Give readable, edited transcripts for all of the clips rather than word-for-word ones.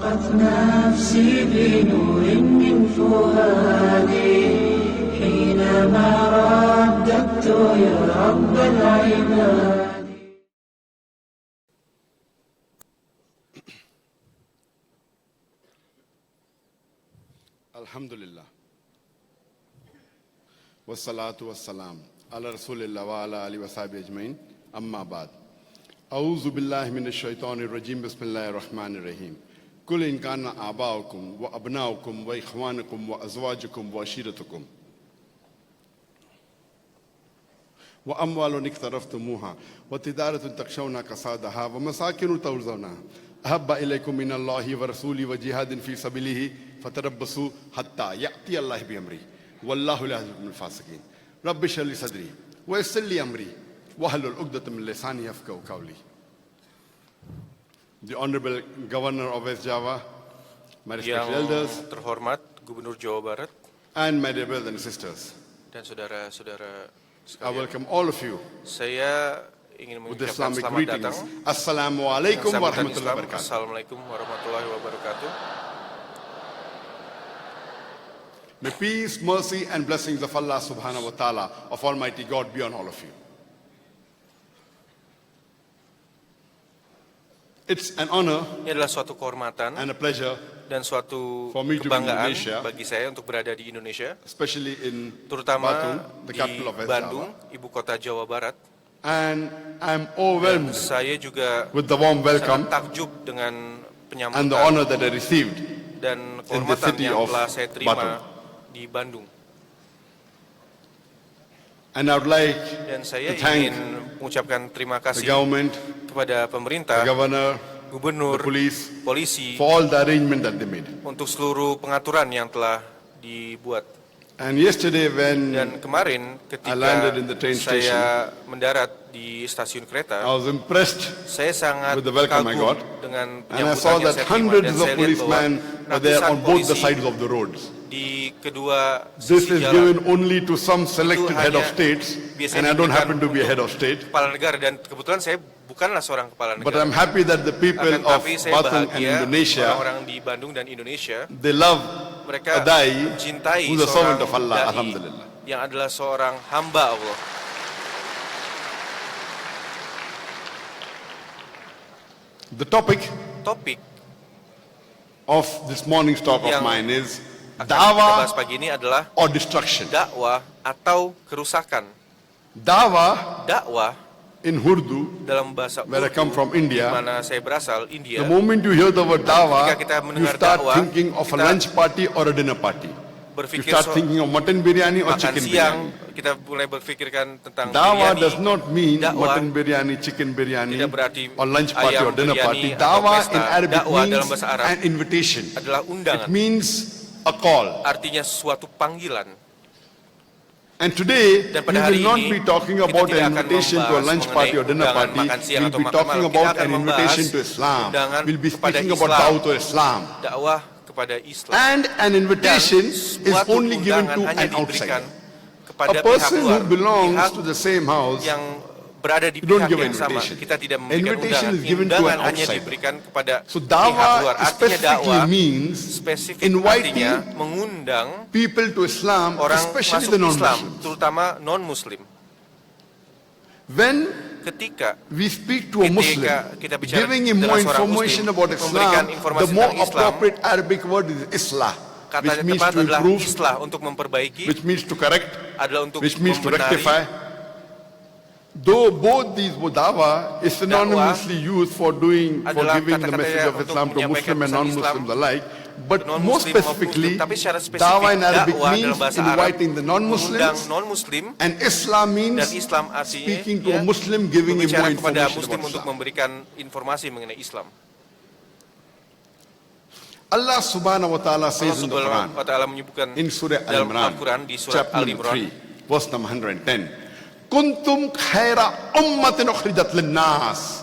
أشرقت نفسي بنور من فؤادي حينما رددت يا رب العباد. Alhamdulillah. Wassalatu wassalam ala rasulillah wa ala alihi wa sahbihi ajmain. Amma ba'd. A'udhu billahi minash shaitanir rajim. Bismillahir rahmanir rahim. Kul in kana aba'ukum wa abna'ukum wa ikhwanukum wa azwajukum wa ashiratukum wa amwalun iktaraftumuha wa tijaratun takshawna kasadaha wa masakinu tawzawnaha ahabba ilaykum minallahi wa rasuli wa jihadin fi sabilihi fatarabbasu hatta ya'ti Allah bi amri wallahu la yuhibbul fasiqin. Rabbi shrah li sadri wa yassir li amri wahlul 'uqdatam min lisani yafqahu qawli. The Honorable Governor of West Java, my respected elders, terhormat Gubernur Jawa Barat, and my dear brothers and sisters, dan saudara-saudara I sekalian. welcome all of you Saya ingin with the mengucapkan Islamic selamat greetings. datang. Assalamualaikum Sambutan warahmatullahi Islam. wabarakatuh. Assalamualaikum warahmatullahi wabarakatuh. May peace, mercy, and blessings of Allah subhanahu wa ta'ala, of Almighty God, be on all of you. It's an honor Ini adalah suatu kehormatan and a pleasure, dan suatu For me to be in kebanggaan Indonesia, bagi saya untuk berada di Indonesia, especially in terutama Batu, the di capital of West Bandung, Java. ibu kota Jawa Barat. And I'm Dan overwhelmed saya juga with the warm welcome sangat takjub dengan and the penyambutan honor that I received. dan the kehormatan city yang of telah saya terima Batu. di Bandung. And I would like Dan saya to thank ingin mengucapkan terima the kasih government, kepada pemerintah, the governor, gubernur, the police, polisi for all the arrangement that they made. untuk seluruh pengaturan yang telah dibuat. And yesterday when Dan kemarin ketika I landed in the train saya mendarat di stasiun I kereta, was impressed saya sangat with the welcome I kagum got, dengan and I saw penyambutan yang that saya terima. hundreds Dan of saya lihat bahwa policemen were there ratusan on both the polisi sides of the roads. di kedua This sisi is jalan. given only to some selected head of hanya states, biasanya and I don't diberikan happen to be a untuk head of state. Kepala negara, dan kebetulan saya bukanlah seorang kepala But negara. I'm happy that the people Akan of tapi saya Batu and bahagia Indonesia, orang-orang di Bandung dan Indonesia, they love mereka a dai mencintai who's a servant seorang of Allah, dai alhamdulillah. yang adalah seorang hamba Allah. The topic Topik of this morning's talk of yang mine is akan kita bahas dawah pagi ini adalah or destruction. dakwah atau kerusakan. Dawah Dakwah in Urdu, dalam bahasa where I come Urdu, from, India, di mana saya berasal, India. the moment you hear the word dawah, Ketika kita you mendengar start dakwah, thinking of a kita lunch party or a dinner party. You berpikir start thinking of mutton biryani or makan chicken siang, biryani. kita mulai berpikirkan tentang Dawah biryani. does not mean Dakwah mutton biryani, chicken biryani, tidak berarti or lunch party ayam or dinner biryani party. atau Dawah pesta. in Arabic Dakwah dalam means bahasa Arab an invitation. adalah It undangan, means a call. artinya suatu panggilan. And today, Dan we pada hari will not ini, be talking kita about tidak an akan invitation to a membahas lunch party or mengenai dinner undangan party. makan siang We'll atau be makan talking malam. about Kita akan an membahas invitation to Islam. undangan We'll be kepada speaking about Islam. da'wah to Islam. Dakwah kepada Islam. And an invitation Dan is suatu only given undangan to hanya an diberikan outsider. kepada A pihak person luar, who belongs pihak to the same house, yang berada di you don't pihak give yang an sama. invitation. Kita tidak memberikan Invitation undangan. is given to Undangan an hanya outsider. diberikan kepada So pihak dawah luar. Artinya specifically dakwah means spesifik inviting artinya mengundang people to Islam, orang especially masuk the Islam, non-Muslims. terutama non-Muslim. When Ketika we speak to a Muslim, kita bicara giving him dengan more seorang information Muslim, about memberikan Islam, informasi the more tentang Islam, appropriate Arabic word is islah, kata which yang means tepat to adalah improve, islah, untuk memperbaiki, which means to correct, adalah untuk which means to membenari. rectify. Though both these dawah is synonymously used for giving adalah the kata-kata message yang of untuk Islam to menyampaikan Muslim and pesan non-Muslims Islam, alike, but more non-Muslim specifically, maupun Muslim. Tapi secara spesifik, dawah in Arabic dakwah means dalam bahasa Arab inviting the mengundang non-Muslims, non-Muslim, and Islam means dan Islam artinya speaking to ya, a Muslim, giving him more berbicara kepada information Muslim about untuk Islam. memberikan informasi mengenai Islam. Allah subhanahu wa ta'ala Allah says in the Quran, Subhanahu wa taala menyebutkan in Surah dalam Al-Imran, Al-Quran di surat chapter number Al-Imran 3, verse number 110. Kuntum khaira ummatin ukhrijat linnas.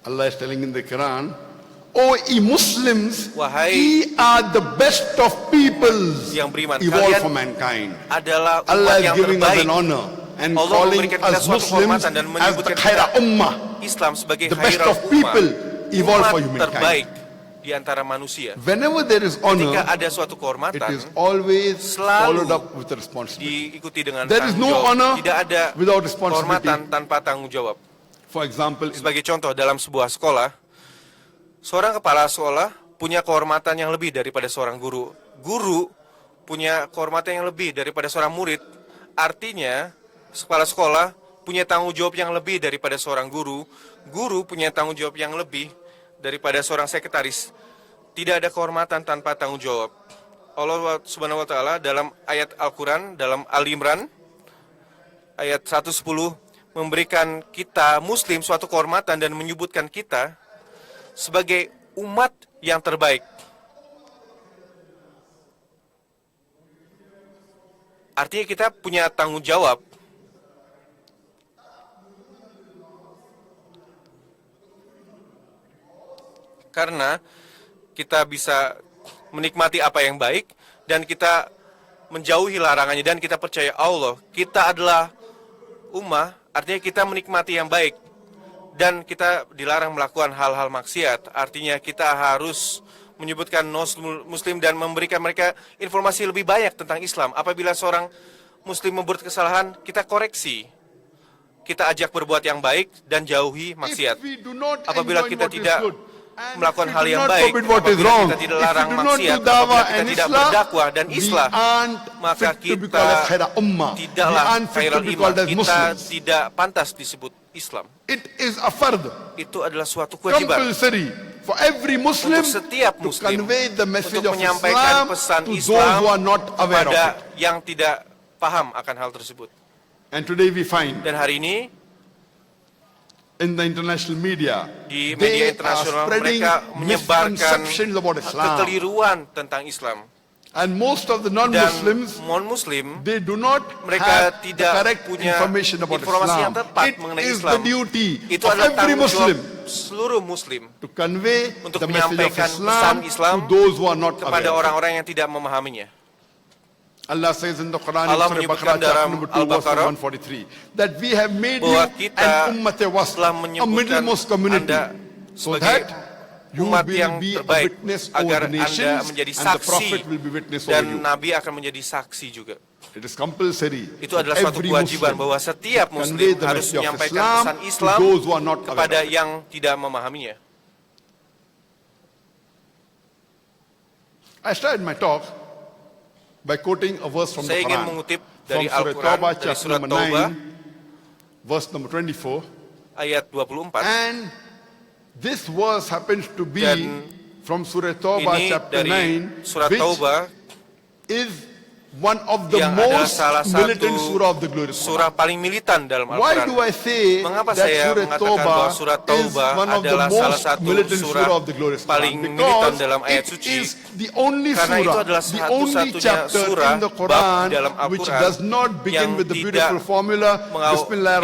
Allah is telling in the Quran, O ye Muslims, Wahai ye are the best of peoples yang beriman, evolved kalian for mankind. adalah umat Allah is yang giving us terbaik. an honor and Allah calling memberikan kita us suatu Muslims kehormatan dan as the menyebutkan khaira kita ummah, Islam sebagai the best khairul of people ummah, evolved umat for humankind. terbaik di di antara manusia. Whenever there is Ketika honor, ada suatu it kehormatan, is always selalu followed up with responsibility. diikuti dengan There is tanggung no jawab. honor Tidak ada without responsibility. kehormatan tanpa tanggung jawab. For example, Sebagai contoh, dalam sebuah sekolah, seorang kepala sekolah punya kehormatan yang lebih daripada seorang guru. Guru punya kehormatan yang lebih daripada seorang murid. Artinya, kepala sekolah punya tanggung jawab yang lebih daripada seorang guru. Guru punya tanggung jawab yang lebih daripada seorang sekretaris. Tidak ada kehormatan tanpa tanggung jawab. Allah Subhanahu wa taala dalam ayat Al-Qur'an dalam Al-Imran ayat 110 memberikan kita muslim suatu kehormatan dan menyebutkan kita sebagai umat yang terbaik. Artinya kita punya tanggung jawab. Karena kita bisa menikmati apa yang baik dan kita menjauhi larangannya dan kita percaya Allah, kita adalah ummah, artinya kita menikmati yang baik dan kita dilarang melakukan hal-hal maksiat. Artinya kita harus menyebutkan muslim dan memberikan mereka informasi lebih banyak tentang Islam. Apabila seorang muslim membuat kesalahan, kita koreksi. Kita ajak berbuat yang baik dan jauhi maksiat. Apabila kita tidak melakukan hal yang baik, apabila kita tidak larang maksiat, apabila kita tidak berdakwah dan islah, maka kita tidaklah khairul iman, kita tidak pantas disebut Islam. it is a fard, Itu adalah suatu kewajiban compulsory for every Muslim untuk setiap to muslim convey the message untuk of menyampaikan Islam pesan to those Islam who are not aware of kepada it. yang tidak paham akan hal tersebut. And today we find Dan hari ini in the international media, di media they are internasional spreading mereka menyebarkan misconceptions about Islam. kekeliruan tentang Islam. And most of the Dan non-Muslims, non-muslim they do not mereka have the tidak correct punya information about informasi yang Islam. tepat It mengenai is Islam. the duty Itu of adalah every tanggung jawab Muslim seluruh muslim to convey untuk the message of menyampaikan Islam pesan Islam to those who are not kepada aware. orang-orang yang tidak memahaminya. Allah says in the Quran, Allah in Surah menyebutkan Baqarah, dalam chapter number 2, verse Al-Baqarah, 143, that we have made you bahwa kita an ummah wasat, telah a menyebutkan middlemost community, Anda so sebagai that you umat will yang be a terbaik, witness over agar the Anda nations, menjadi and the saksi Prophet will be witness over dan you. Nabi akan menjadi saksi juga. It is compulsory Itu for adalah suatu every kewajiban Muslim bahwa setiap to convey muslim the harus message of menyampaikan Islam pesan to Islam those who are not aware kepada of it. yang tidak memahaminya. I started my talk by quoting a verse from the Saya ingin Quran, mengutip from dari Surah Al-Quran, Tawbah, dari chapter surat number Taubah, 9, verse number 24. ayat 24. And this verse happens to be Dan from Surah Tawbah, Ini chapter dari 9, surat which Taubah is one of the yang adalah most salah militant satu surah of the glorious Quran. surah paling militan dalam Why do Al-Quran. I say Mengapa that saya Surah mengatakan Tawbah bahwa surat is Taubah one of the adalah salah most satu militant surah surah of the glorious paling Quran? militan Because dalam ayat it suci. is the only Karena itu surah, adalah the only satu-satunya chapter surah in the bab Quran dalam which Al-Quran does not begin yang with the tidak beautiful formula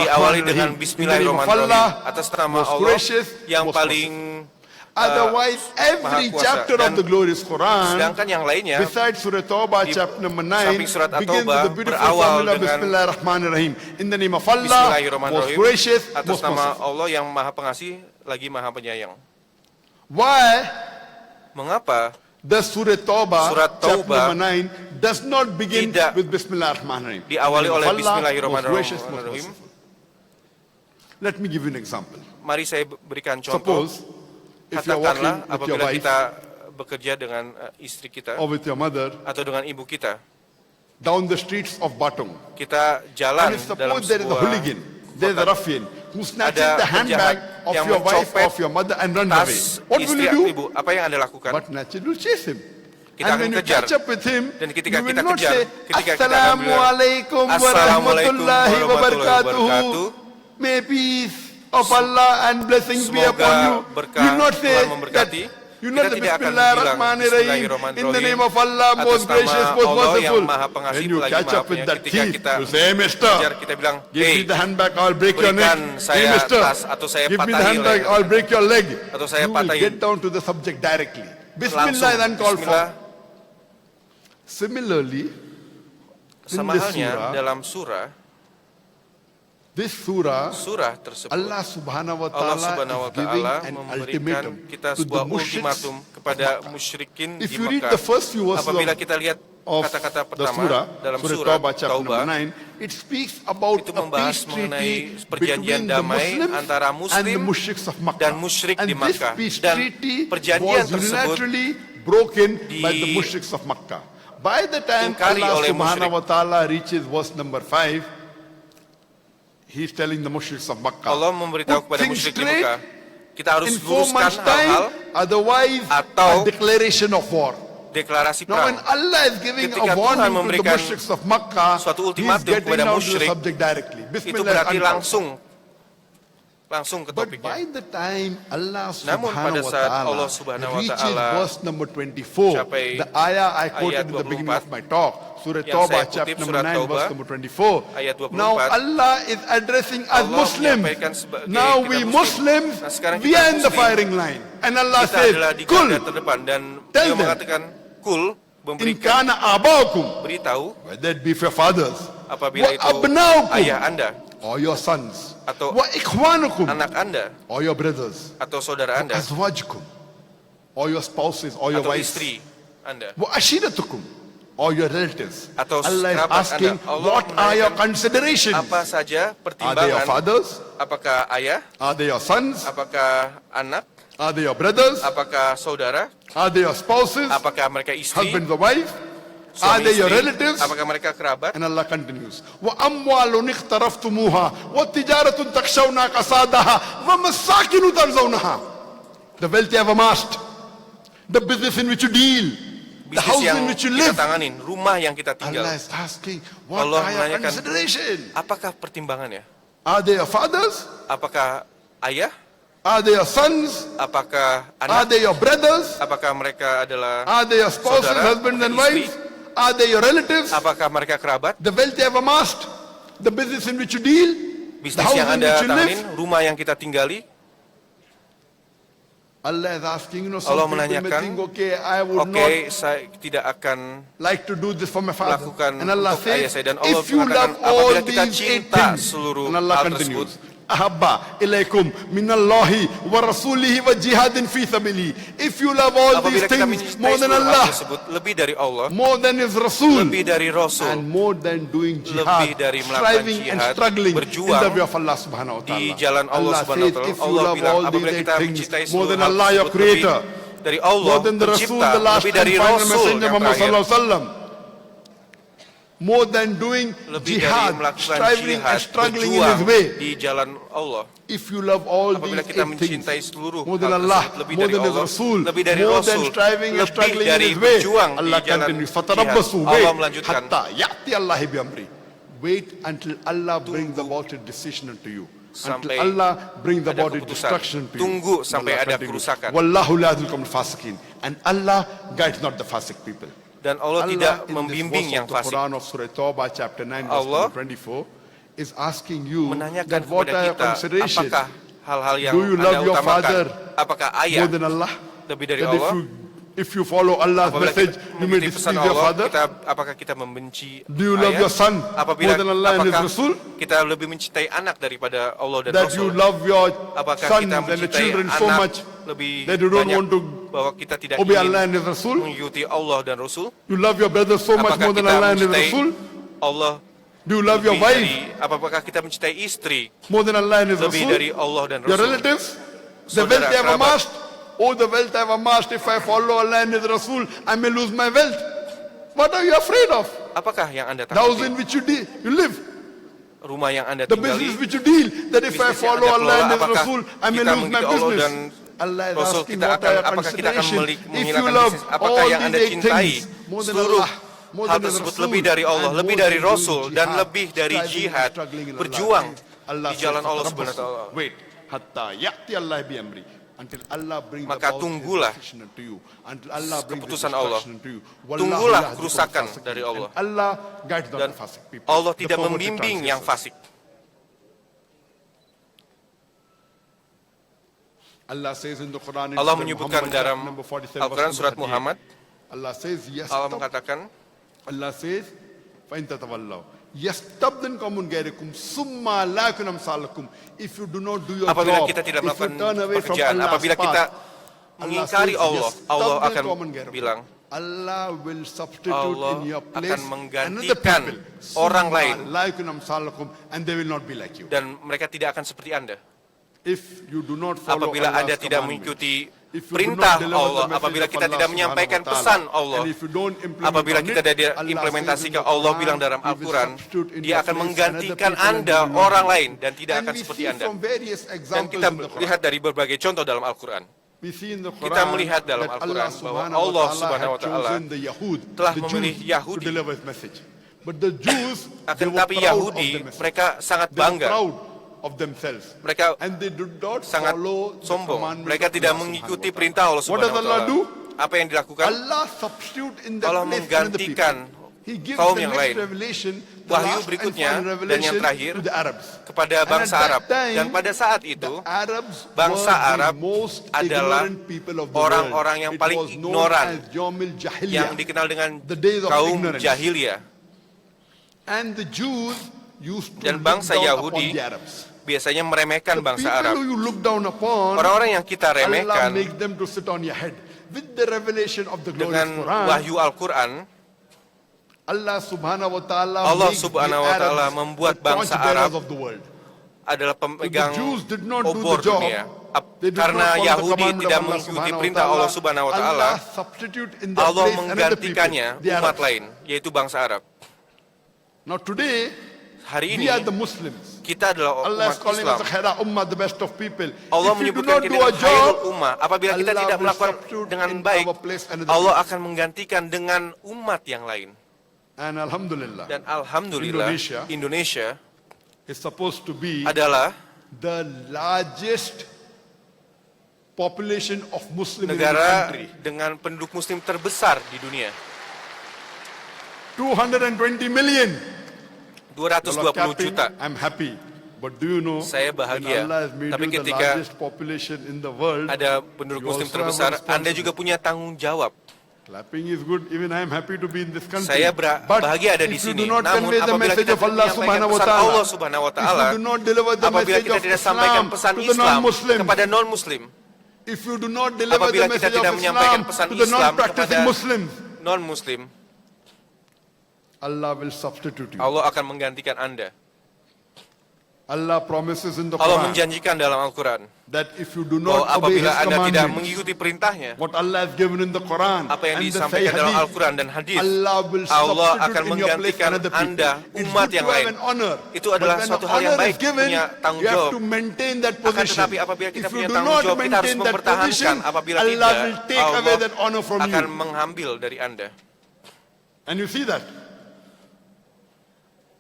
diawali dengan Bismillahirrahmanirrahim. In the name of Bismillahirrahmanirrahim Allah, atas nama most Allah gracious, yang most paling Otherwise, every Maha Kuasa. chapter of Dan the glorious Quran, sedangkan yang lainnya besides Surah Tawbah, di chapter number 9, samping surat begins with At-Taubah the beautiful berawal formula dengan Bismillahirrahmanirrahim. In the name of Allah, most Bismillahirrahmanirrahim gracious, atas most nama merciful. Allah yang maha pengasih lagi maha penyayang. Why Mengapa the Surah Tawbah, Surat chapter Taubah number 9, does not begin tidak with Bismillahirrahmanirrahim? diawali In the oleh name of Allah, most gracious, most Bismillahirrahmanirrahim? merciful. Let me give you an example. Mari saya berikan contoh. Suppose if you are walking Katakanlah with your apabila wife kita bekerja dengan istri kita or with your mother atau dengan ibu kita, down the streets of Batung, kita jalan and if dalam suppose there is a sebuah hooligan, there is a ruffian who snatches Ada the handbag penjahat of yang your wife mencopet or of your mother and runs away, tas what will istri you atau do? ibu, apa yang Anda lakukan? But naturally will chase him. Kita And akan when you kejar. catch up with him, Dan ketika you will kita not kejar, say, ketika kita akan bilang, Assalamualaikum Assalamualaikum warahmatullahi warahmatullahi wabarakatuh. May peace of Allah and blessings be Semoga upon you. berkah You not say Tuhan that. memberkati. You Kita not the tidak akan Bismillahirrahmanirrahim. In the name of Allah, atas most nama gracious, most Allah yang merciful. maha pengasih When you lagi catch maha up with penyayang, that ketika thief, kita you say, hey mister, kejar, kita bilang, give me hey, the handbag, I'll break your neck. berikan Hey saya mister, tas atau saya give me the patahi handbag, leher. I'll break your leg. Atau saya You will patahin. get down to the subject directly. langsung Bismillah then call for. Bismillah. Similarly, Sama this halnya surah, dalam surah This surah, surah tersebut Allah subhanahu wa Allah ta'ala Subhanahu wa is giving taala an memberikan ultimatum kita to the sebuah mushriks ultimatum kepada musyrikin If di you read Mekah. the first few verses Apabila kita lihat of kata-kata the pertama surah, dalam Surah surah Taubah chapter number Taubah, 9, it speaks about itu a membahas peace mengenai treaty perjanjian between the damai Muslims antara and the Muslim mushriks of Makkah. dan musyrik And di this Makkah. peace Dan treaty perjanjian was tersebut unilaterally broken by the di- mushriks of Makkah. By the time ingkari Allah oleh subhanahu wa ta'ala reaches verse number 5, He's telling the mushriks of Makkah, Allah memberitahu put kepada things musyrik di straight Mekah, kita harus in 4 luruskan months' hal-hal time, otherwise atau a declaration of war. deklarasi Now when perang. Allah is giving Ketika a Tuhan warning to the memberikan mushriks of Makkah, suatu He's ultimatum getting kepada down to the musyrik, subject directly. Itu Bismillah. berarti Anta. langsung ke But topiknya. by the time Allah Namun pada subhanahu wa saat ta'ala Allah subhanahu wa reaches ta'ala verse number 24, capai the ayah I quoted ayat in the beginning 24, of my talk, Surah yang Taubah saya chapter kutip, number Surah 9 Taubah, verse number 24. ayat 24. Now Allah is addressing us Allah Muslims. menyampaikan sebagai Now kita we Muslim. Muslims, Nah, sekarang we kita are in the Muslim. firing line. And Allah Kita says, adalah di Kul, garda terdepan dan Tell dia them. mengatakan kul, in memberikan, kana abakum, beritahu whether it be for fathers, apabila wa itu abnaukum, ayah Anda or your sons, atau wa ikhwanukum, anak Anda or your brothers, atau saudara Anda azwajukum, or your spouses, or your atau wives, istri Anda wa ashiratukum, or your relatives. atau Allah is kerabat asking, Anda. Allah what are your menanyakan, considerations? apa saja Are they your pertimbangan? fathers? Apakah ayah? Are they your sons? Apakah anak? Are they your brothers? Apakah saudara? Are they your spouses? Apakah mereka istri? Husband or wife? Are Suami they your istri? relatives? Apakah mereka kerabat? And Allah continues, وَأَمْوَالٌ اقْتَرَفْتُمُوهَا وَتِجَارَةٌ تَخْشَوْنَ كَسَادَهَا وَمَسَاكِنُ تَرْضَوْنَهَا. The wealth you have amassed, the business in which you deal, the Bisnis house yang in which you kita live. tanganin, rumah yang kita tinggal. Allah is asking, what Allah are your menanyakan, considerations? apakah pertimbangannya? Are they your fathers? Apakah ayah? Are they your sons? Apakah Are anak? they your brothers? Apakah mereka adalah Are they your spouses, saudara, husbands and istri? wives? Are they your relatives? Apakah mereka kerabat? The wealth you have amassed, the business in which you deal, the Bisnis house yang in Anda which you tanganin, live. rumah yang kita tinggali. Allah is asking, Allah some people may menanyakan, think, okay, I would Oke, not saya tidak akan like to do this for my father. melakukan And Allah untuk ayah says, saya. Dan Allah if you mengatakan, love all apabila kita these 8 cinta things, seluruh and Allah hal continues, tersebut, Ahabba ilaikum minallahi wa rasulihi wa jihadin fi sabilihi. If you love all these apabila kita things more mencintai than seluruh hal Allah, tersebut, lebih dari Allah, more than His Rasul, lebih dari Rasul, and more than doing jihad, lebih dari melakukan striving and jihad, struggling in berjuang the way of Allah subhanahu wa ta'ala. di jalan Allah Subhanahu wa says, Ta'ala. if you Allah love bilang, all these apabila 8 kita things mencintai more seluruh than hal Allah your tersebut, creator, lebih dari Allah more than the Rasul, pencipta, the last lebih and dari final Rasul messenger yang Muhammad terakhir, sallallahu alaihi wasallam, more than doing lebih dari jihad, melakukan striving and jihad, struggling in berjuang His way. di jalan Allah. If you love all Apabila these kita 8 things mencintai seluruh more than hal Allah, tersebut, lebih more dari than His Allah, Rasul, lebih dari more than Rasul, striving and lebih struggling in dari His way, berjuang di Allah jalan continues, jihad. fatarabbasu, Allah wait, melanjutkan, hatta ya'ti Allahi bi amri. Wait until Allah brings about a decision unto you. Until Sampai Allah brings ada about a keputusan. destruction to you. Tunggu sampai Allah ada continues, kerusakan. Wallahu la yahdil qawmal fasiqin. And Allah guides not the fasik people. Dan Allah tidak in this membimbing verse yang of the fasik. Quran of Surah Taubah chapter 9 verse Allah 24 is asking you Menanyakan that what kepada are your kita, considerations? apakah hal-hal yang Do you Anda love your utamakan? father Apakah ayah more than Allah? lebih dari That Allah? if you follow Allah's Apabila message, kita you may mengikuti displease pesan your Allah, father. apakah kita membenci Do you love ayah? your son Apabila, more than Allah and His apakah Rasul? kita lebih mencintai anak daripada Allah dan That you Rasul? love your Apakah sons kita and the mencintai children so anak much lebih that you don't banyak want to bahwa kita tidak obey ingin Allah and His Rasul? mengikuti Allah dan Rasul? You love your brother so much Apakah more than kita Allah and His mencintai Rasul? Allah Do you love your lebih wife dari, apakah kita mencintai istri more than Allah and His lebih dari Rasul? Allah dan Your Rasul? relatives? The Saudara, wealth you have kerabat. amassed? Oh, the wealth I have amassed, if I follow Allah and His Rasul, I may lose my wealth. What are you afraid of? Apakah yang Anda The house takuti? in which you live, Rumah yang Anda the tinggali, business which you deal, that if I bisnis yang follow Anda Allah and kelola, His apakah Rasul, I may kita lose my mengikuti Allah business. dan Allah is Rasul, asking kita what akan, are your apakah kita akan considerations? If you menghilangkan love bisnis? Apakah all yang these Anda 8 cintai things more than seluruh Allah, more hal than His tersebut Rasul, lebih dari Allah, and lebih more dari than doing Rasul, dan jihad, lebih dari striving and jihad, struggling in Allah, berjuang Allah di jalan says, Allah Subhanahu wa "Fatarabbasu." Ta'ala. Wait, hatta ya'ti Allah bi amri. Until Allah brings Maka about tunggulah His decision unto you. Until Allah brings His keputusan Allah. destruction unto you. Wallahu Tunggulah la yahdil kerusakan qawmal dari fasiqin. Allah. And Allah guides not Dan the fasik people. Allah The tidak perverted membimbing yang transgressors. fasik. Allah says in the Quran, in Allah Surah menyebutkan Muhammad, dalam chapter number 47, Al-Quran verse surat number 38. Muhammad, Allah says, yes, Allah mengatakan, Allah says, فَإِن تَتَوَلَّوْا Yastabdilkum min ghairikum summa la yakun amsalakum. If you do not do your Apabila job, kita tidak if you melakukan turn away from pekerjaan, Allah's apabila kita path, mengingkari Allah, Allah akan bilang, Allah will substitute Allah in your akan place menggantikan another people, orang summa lain. la yakun amsalakum, and they will not be like you. dan mereka tidak akan seperti Anda. If you do not follow Apabila Allah's Anda tidak commandments, mengikuti if you do perintah not deliver the Allah, message apabila of kita Allah tidak menyampaikan subhanahu wa pesan ta'ala, Allah, and if you don't implement apabila on kita it, tidak Allah implementasikan, says in the Allah Quran, bilang dalam He will Al-Quran, substitute in Dia your akan place menggantikan another people and Anda you will not orang be. lain dan tidak And akan we seperti see Anda. from various Dan examples kita in the Quran. lihat dari berbagai contoh dalam Al-Quran. We see in the Quran Kita melihat dalam that Al-Quran Allah bahwa subhanahu Allah wa subhanahu wa ta'ala ta'ala had chosen the Yahud, telah the memilih Jews, to Yahudi. deliver His message. But the Jews, they Akan were tetapi proud of Yahudi, the message. mereka sangat They were bangga. proud of themselves. Mereka And they did not sangat follow the sombong. commandments Mereka of tidak Allah mengikuti subhanahu wa ta'ala. perintah Allah What subhanahu does wa Allah ta'ala. do? Apa yang dilakukan? Allah substitute in the Allah place another menggantikan people. He gives kaum the yang next lain. revelation, the Wahyu last and berikutnya final dan yang revelation terakhir to the Arabs. kepada And bangsa at that Arab. time, Dan pada saat the itu, Arabs bangsa were the Arab most adalah ignorant people of the orang-orang world. yang It paling was known ignoran, as Yawmil Jahiliyah, yang dikenal dengan the days of kaum ignorance. jahiliyah. And the Jews used to Dan look bangsa down Yahudi upon the Arabs. biasanya meremehkan The bangsa people Arab. who you look down upon, Orang-orang yang kita Allah remehkan make them to sit on your head. With the revelation of the glorious dengan Quran, wahyu Al-Quran, Allah subhanahu wa ta'ala Allah makes subhanahu the wa ta'ala Arabs membuat the bangsa torchbearers Arab of the world. adalah pemegang The Jews did not do obor the job. dunia. They did Karena not follow the Yahudi commandment tidak of Allah mengikuti subhanahu wa perintah ta'ala. Allah subhanahu wa ta'ala, Allah substitute in their Allah place another people, menggantikannya the umat Arabs. lain, yaitu bangsa Arab. Now today, Hari we ini are the Muslims. kita adalah Allah is umat calling Islam. us the khaira ummah, the best of people. Allah If we do menyebutkan not kita do our dengan khairul job, ummah. Apabila kita Allah tidak will melakukan substitute dengan in baik, our place another Allah people. akan menggantikan dengan umat yang lain. And alhamdulillah, Dan alhamdulillah, Indonesia is supposed to be adalah the largest population of Muslim in the negara country. dengan penduduk muslim terbesar di dunia. 220 million. 220 juta. I'm happy. But do you know, Saya bahagia. when Allah has made Tapi you the ketika largest population in the world, Ada penduduk you muslim also terbesar, have a Anda juga responsibility. punya tanggung jawab. Clapping is good. Even I am happy to be in this country. Saya But bahagia ada di if you sini. do not Namun convey the apabila message kita of Allah menyampaikan subhanahu wa pesan ta'ala, Allah subhanahu wa if ta'ala, you do not deliver the apabila message kita of tidak sampaikan Islam pesan to the Islam non-Muslim, kepada non-muslim, if you do not deliver the apabila kita message tidak of menyampaikan Islam pesan to the Islam non-practicing kepada Muslims, non-muslim, Allah will substitute you. Allah akan menggantikan Anda. Allah promises in the Allah Quran menjanjikan dalam Al-Quran that if you do bahwa not obey His apabila Anda tidak commandments, mengikuti perintahnya, what Allah has given in the Quran apa yang and the disampaikan Sahih dalam Hadith, Al-Quran dan hadis, Allah will Allah akan substitute in your place menggantikan another people. Anda, It's umat good yang to have lain. an honor, Itu but adalah when suatu the hal yang honor baik, is given, punya tanggung you have jawab. to maintain that Akan position. tetapi apabila kita If you punya do tanggung not jawab, kita harus maintain that mempertahankan. position, Apabila Allah tidak, will take away Allah that honor from akan you. mengambil dari Anda. And you see that.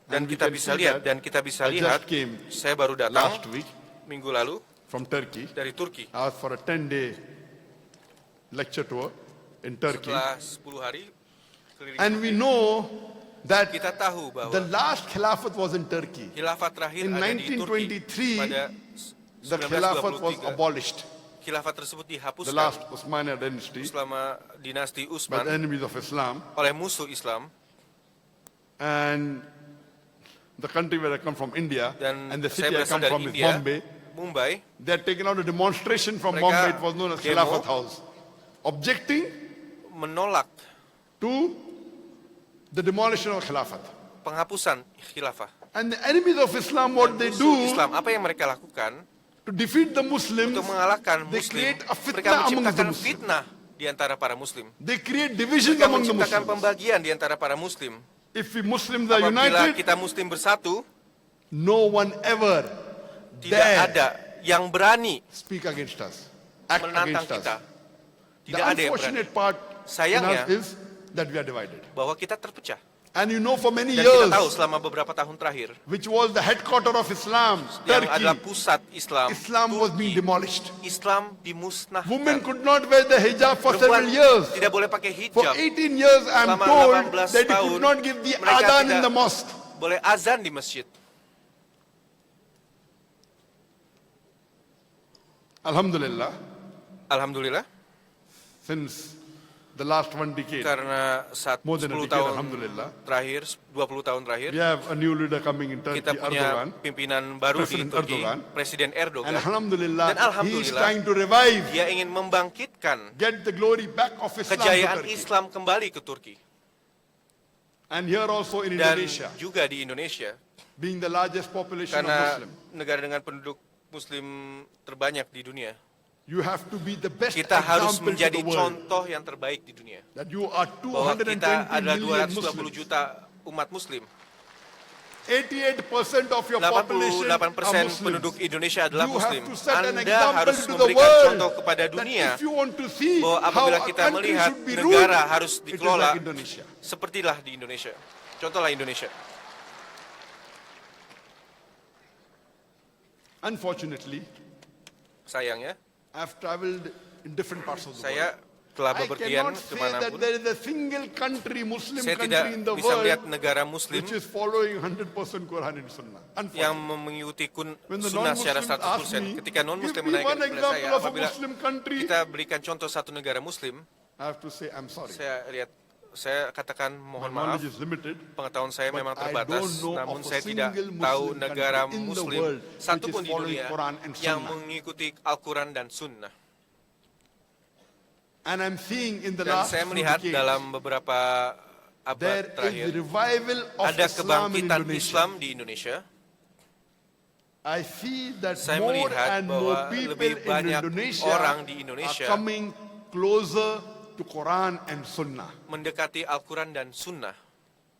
Dan And we kita can bisa see lihat, that. dan kita bisa I lihat, just came saya baru datang last week minggu lalu from Turkey. dari Turki. I was for a 10-day lecture tour in Turkey. Setelah 10 hari keliling, And we know that kita tahu bahwa the last Khilafat was in Turkey. khilafat terakhir In ada di Turki 1923, pada The Khilafat was 1923. abolished. Khilafat tersebut The dihapuskan last Uthmanid dynasty selama dinasti by Utsman the enemies of Islam. oleh musuh Islam. And the country where I come from, India, Dan and the saya city I berasal come dari from is India, Bombay. Mumbai. They had taken out a demonstration from Mereka Bombay. It was known as demo. Khilafat House, objecting Menolak to the demolition of Khilafat. penghapusan khilafah. And the enemies of Islam, what they Musuh do Islam, apa yang mereka lakukan to defeat the Muslims, untuk mengalahkan they Muslim? create a Mereka fitnah among the menciptakan Muslims. fitnah di antara para Muslim. They create divisions Mereka among the menciptakan Muslims. pembagian di antara para Muslim. If we Muslims are Apabila united, kita Muslim bersatu, no one ever tidak dare ada yang berani speak against us, act menantang against us. kita. The Tidak ada yang berani. unfortunate part in Sayangnya, us is that we are divided. bahwa kita terpecah. And you know for many Dan kita years, tahu selama beberapa tahun terakhir, which was the headquarter of Islam, yang Turkey, adalah pusat Islam, Islam was being demolished. Islam dimusnahkan. Women could not wear the hijab for Perempuan several years. tidak boleh pakai For hijab. 18 years, I'm Selama told 18 that they tahun, could not give the mereka adhan in tidak the mosque. boleh azan di masjid. Alhamdulillah, Alhamdulillah, since the last 1 decade. Karena More than a 10 decade, tahun alhamdulillah. terakhir, 20 tahun terakhir, We have a new leader coming in Turkey, kita punya Erdogan. pimpinan baru di President Turki, Erdogan. Presiden And Erdogan. alhamdulillah, Dan he is alhamdulillah, trying to revive, Dia ingin membangkitkan get the glory back of Islam to kejayaan Turkey. Islam kembali ke Turki. And here also in Dan Indonesia, juga di Indonesia, being the largest population of karena Muslim, negara dengan penduduk Muslim terbanyak di dunia. you have to be the best Kita harus example to menjadi the world. contoh yang terbaik di dunia. That you are Bahwa 220 kita adalah million 220 Muslims. juta umat Muslim. 88% of your population are 88% Muslims. penduduk Indonesia adalah You have Muslim. to set an Anda example harus to the memberikan world contoh kepada that dunia if you want to see bahwa how apabila a kita country melihat should be negara ruled, harus it is dikelola like Indonesia. sepertilah di Indonesia. Contohlah Indonesia. Unfortunately, Sayangnya, I've traveled in different parts of the saya world. telah I bepergian cannot say that kemanapun. there is a single country, Muslim Saya country tidak in the bisa melihat world negara Muslim which is following 100% Quran and Sunnah. yang Unfortunately. mengikuti When the sunnah secara non-Muslims ask 100%. me, Ketika non-Muslim give me one menanyakan kepada saya, example of a apabila Muslim country, kita berikan contoh satu negara Muslim, I have to say I'm sorry. saya katakan My mohon maaf, knowledge is limited. pengetahuan saya But memang I terbatas, don't know namun of a saya tidak single tahu Muslim negara country in the Muslim world satu which pun is di following dunia Quran and yang Sunnah. mengikuti Al-Quran dan Sunnah. And I'm seeing in the Dan last saya few melihat decades, dalam beberapa abad there is terakhir revival of ada Islam in kebangkitan Indonesia. Islam di Indonesia. I see that Saya more melihat and more bahwa people lebih in banyak Indonesia orang di Indonesia are coming closer to Quran and Sunnah. mendekati Al-Quran dan Sunnah.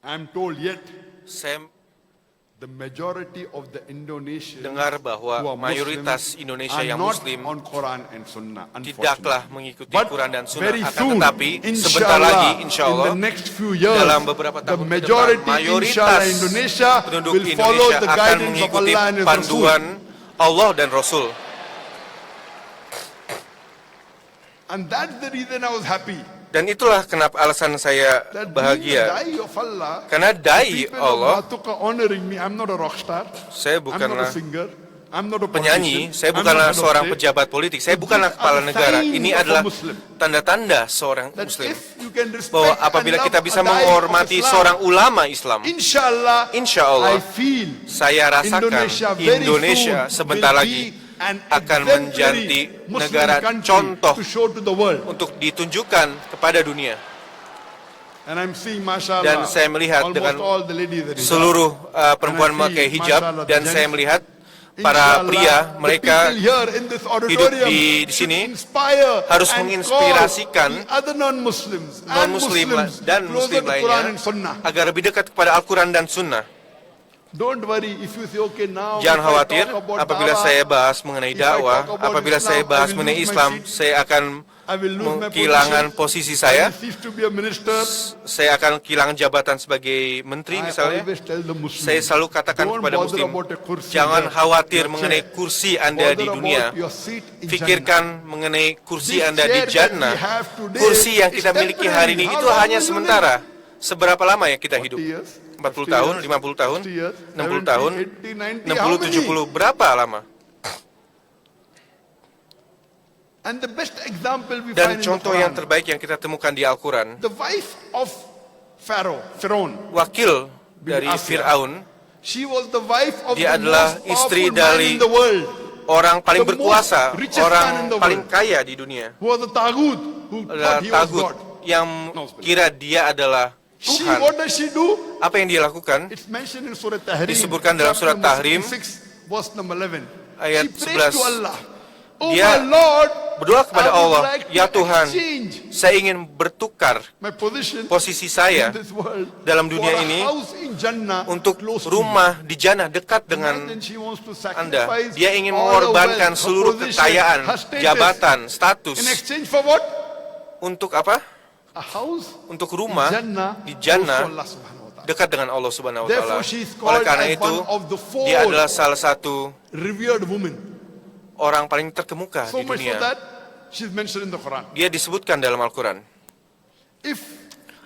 I'm told yet Saya the majority of the Indonesians dengar bahwa who are mayoritas Muslims Indonesia are yang not Muslim on Quran and Sunnah, tidaklah unfortunately. mengikuti But Quran dan Sunnah. very Akan soon, tetapi sebentar inshallah, lagi, insya in Allah, the next few years, dalam beberapa the tahun ke majority, depan, mayoritas inshallah, Indonesia penduduk will follow Indonesia the akan guidance of mengikuti Allah and His Rasul. panduan Allah dan Rasul. And that's the reason I was happy. Dan itulah kenapa alasan saya That being the bahagia. dai of Allah, Karena dai people Allah, of Batuka honoring me. I'm not a rock star. saya I'm not a bukanlah singer. I'm not a penyanyi, politician. saya I'm bukanlah not head of seorang state. pejabat politik, saya But bukanlah these kepala are negara. signs Ini of a adalah Muslim. tanda-tanda seorang That Muslim. if you can respect Bahwa and apabila love kita bisa a dai of menghormati Islam, seorang ulama Islam, Inshallah, Insya Allah, I feel saya rasakan very Indonesia soon sebentar will lagi be an akan exemplary menjadi Muslim negara country contoh to show to the world. untuk ditunjukkan kepada dunia. And I'm seeing, mashallah, Dan saya melihat almost dengan all the ladies that seluruh perempuan And I see, memakai hijab, mashallah, dan the saya gents, melihat para Inshallah, pria the mereka people here in this auditorium di should sini inspire harus and menginspirasikan call the other non-Muslims and non-Muslim Muslims dan closer Muslim to Quran and lainnya Sunnah. agar lebih dekat kepada Al-Quran dan Sunnah. Don't worry if you say, okay, now Jangan if I khawatir talk about apabila dawah, saya bahas mengenai if I dakwah, talk about apabila Islam, saya I bahas will mengenai lose my Islam, seat. saya akan I will lose my kehilangan position. posisi I saya, will cease to be a minister. saya akan kehilangan jabatan sebagai menteri I misalnya. always tell the Muslims, Saya selalu katakan don't kepada bother Muslim, about a kursi jangan there, khawatir your mengenai chair. kursi Anda di Bother dunia. about your seat in Pikirkan mengenai kursi This Anda di chair that Jannah. we have today Kursi yang is kita miliki hari ini temporary. itu How long hanya will you sementara. Seberapa lama ya kita 40 hidup? years, 40 50 tahun, years, 50 tahun, 60 years, 60 70, tahun, 80, 90, how 60, many? 70, berapa lama? And the best example we Dan find in the contoh yang Quran, terbaik yang kita temukan di Al-Quran, the wife of Pharaoh, wakil Bin dari Asya. Fir'aun, she was the wife of Dia the adalah most istri powerful man dari in the world, orang paling The most berkuasa, richest man in orang the paling world. kaya di dunia, who was a Taghut, who adalah thought he was Tagut God. yang kira dia adalah Tuhan. What does she do? Apa yang dia lakukan? It's mentioned in Surah Tahrim, Disebutkan dalam chapter Surah number Tahrim, 66, verse number 11. ayat She prays 11. to Allah. Oh Dia my Lord, berdoa kepada I would Allah, like to ya Tuhan, exchange saya ingin bertukar my position posisi saya in this world dalam for dunia a ini house in Jannah untuk close to rumah di Jannah dekat you. dengan And then she wants to Anda. sacrifice Dia ingin all her mengorbankan wealth, her seluruh position, kekayaan, her status. jabatan, status. In exchange for what? Untuk apa? A house Untuk rumah close di to Jannah Allah Subhanahu wa ta'ala. dekat dengan Allah Subhanahu wa taala. Therefore, she is Oleh called karena as itu, one of the four dia adalah salah satu revered women. orang paling terkemuka So di much so dunia. that she's mentioned in the Quran. Dia disebutkan dalam Al-Quran. If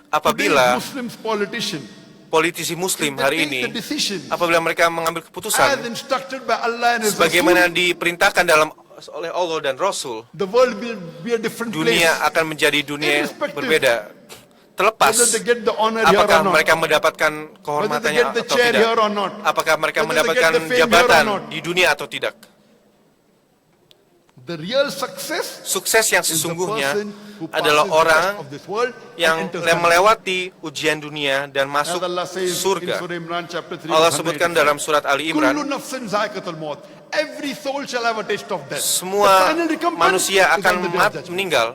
Apabila today's Muslim politician, politisi Muslim if they hari take ini, the decision apabila mereka mengambil as keputusan instructed by Allah and His sebagaimana Rasul, diperintahkan dalam oleh Allah dan Rasul, the world will be a different dunia place. akan menjadi dunia yang Irrespective. berbeda. Terlepas Whether they get the honor here apakah or not. mereka mendapatkan Whether they kehormatannya get the atau chair tidak, here or not. apakah mereka Whether they mendapatkan get the fame here or jabatan not. di dunia atau tidak. The real success Sukses yang is the sesungguhnya person who adalah passes the orang test of this world yang and enters Jannah. melewati ujian dunia dan masuk As Allah says in surga. Surah Imran chapter 3, Allah verse sebutkan 185, dalam surat Ali Kullu Imran, nafsin za'iqatul maut. Every soul shall have a taste of death. semua The final recompense manusia is akan on the day of judgment. meninggal,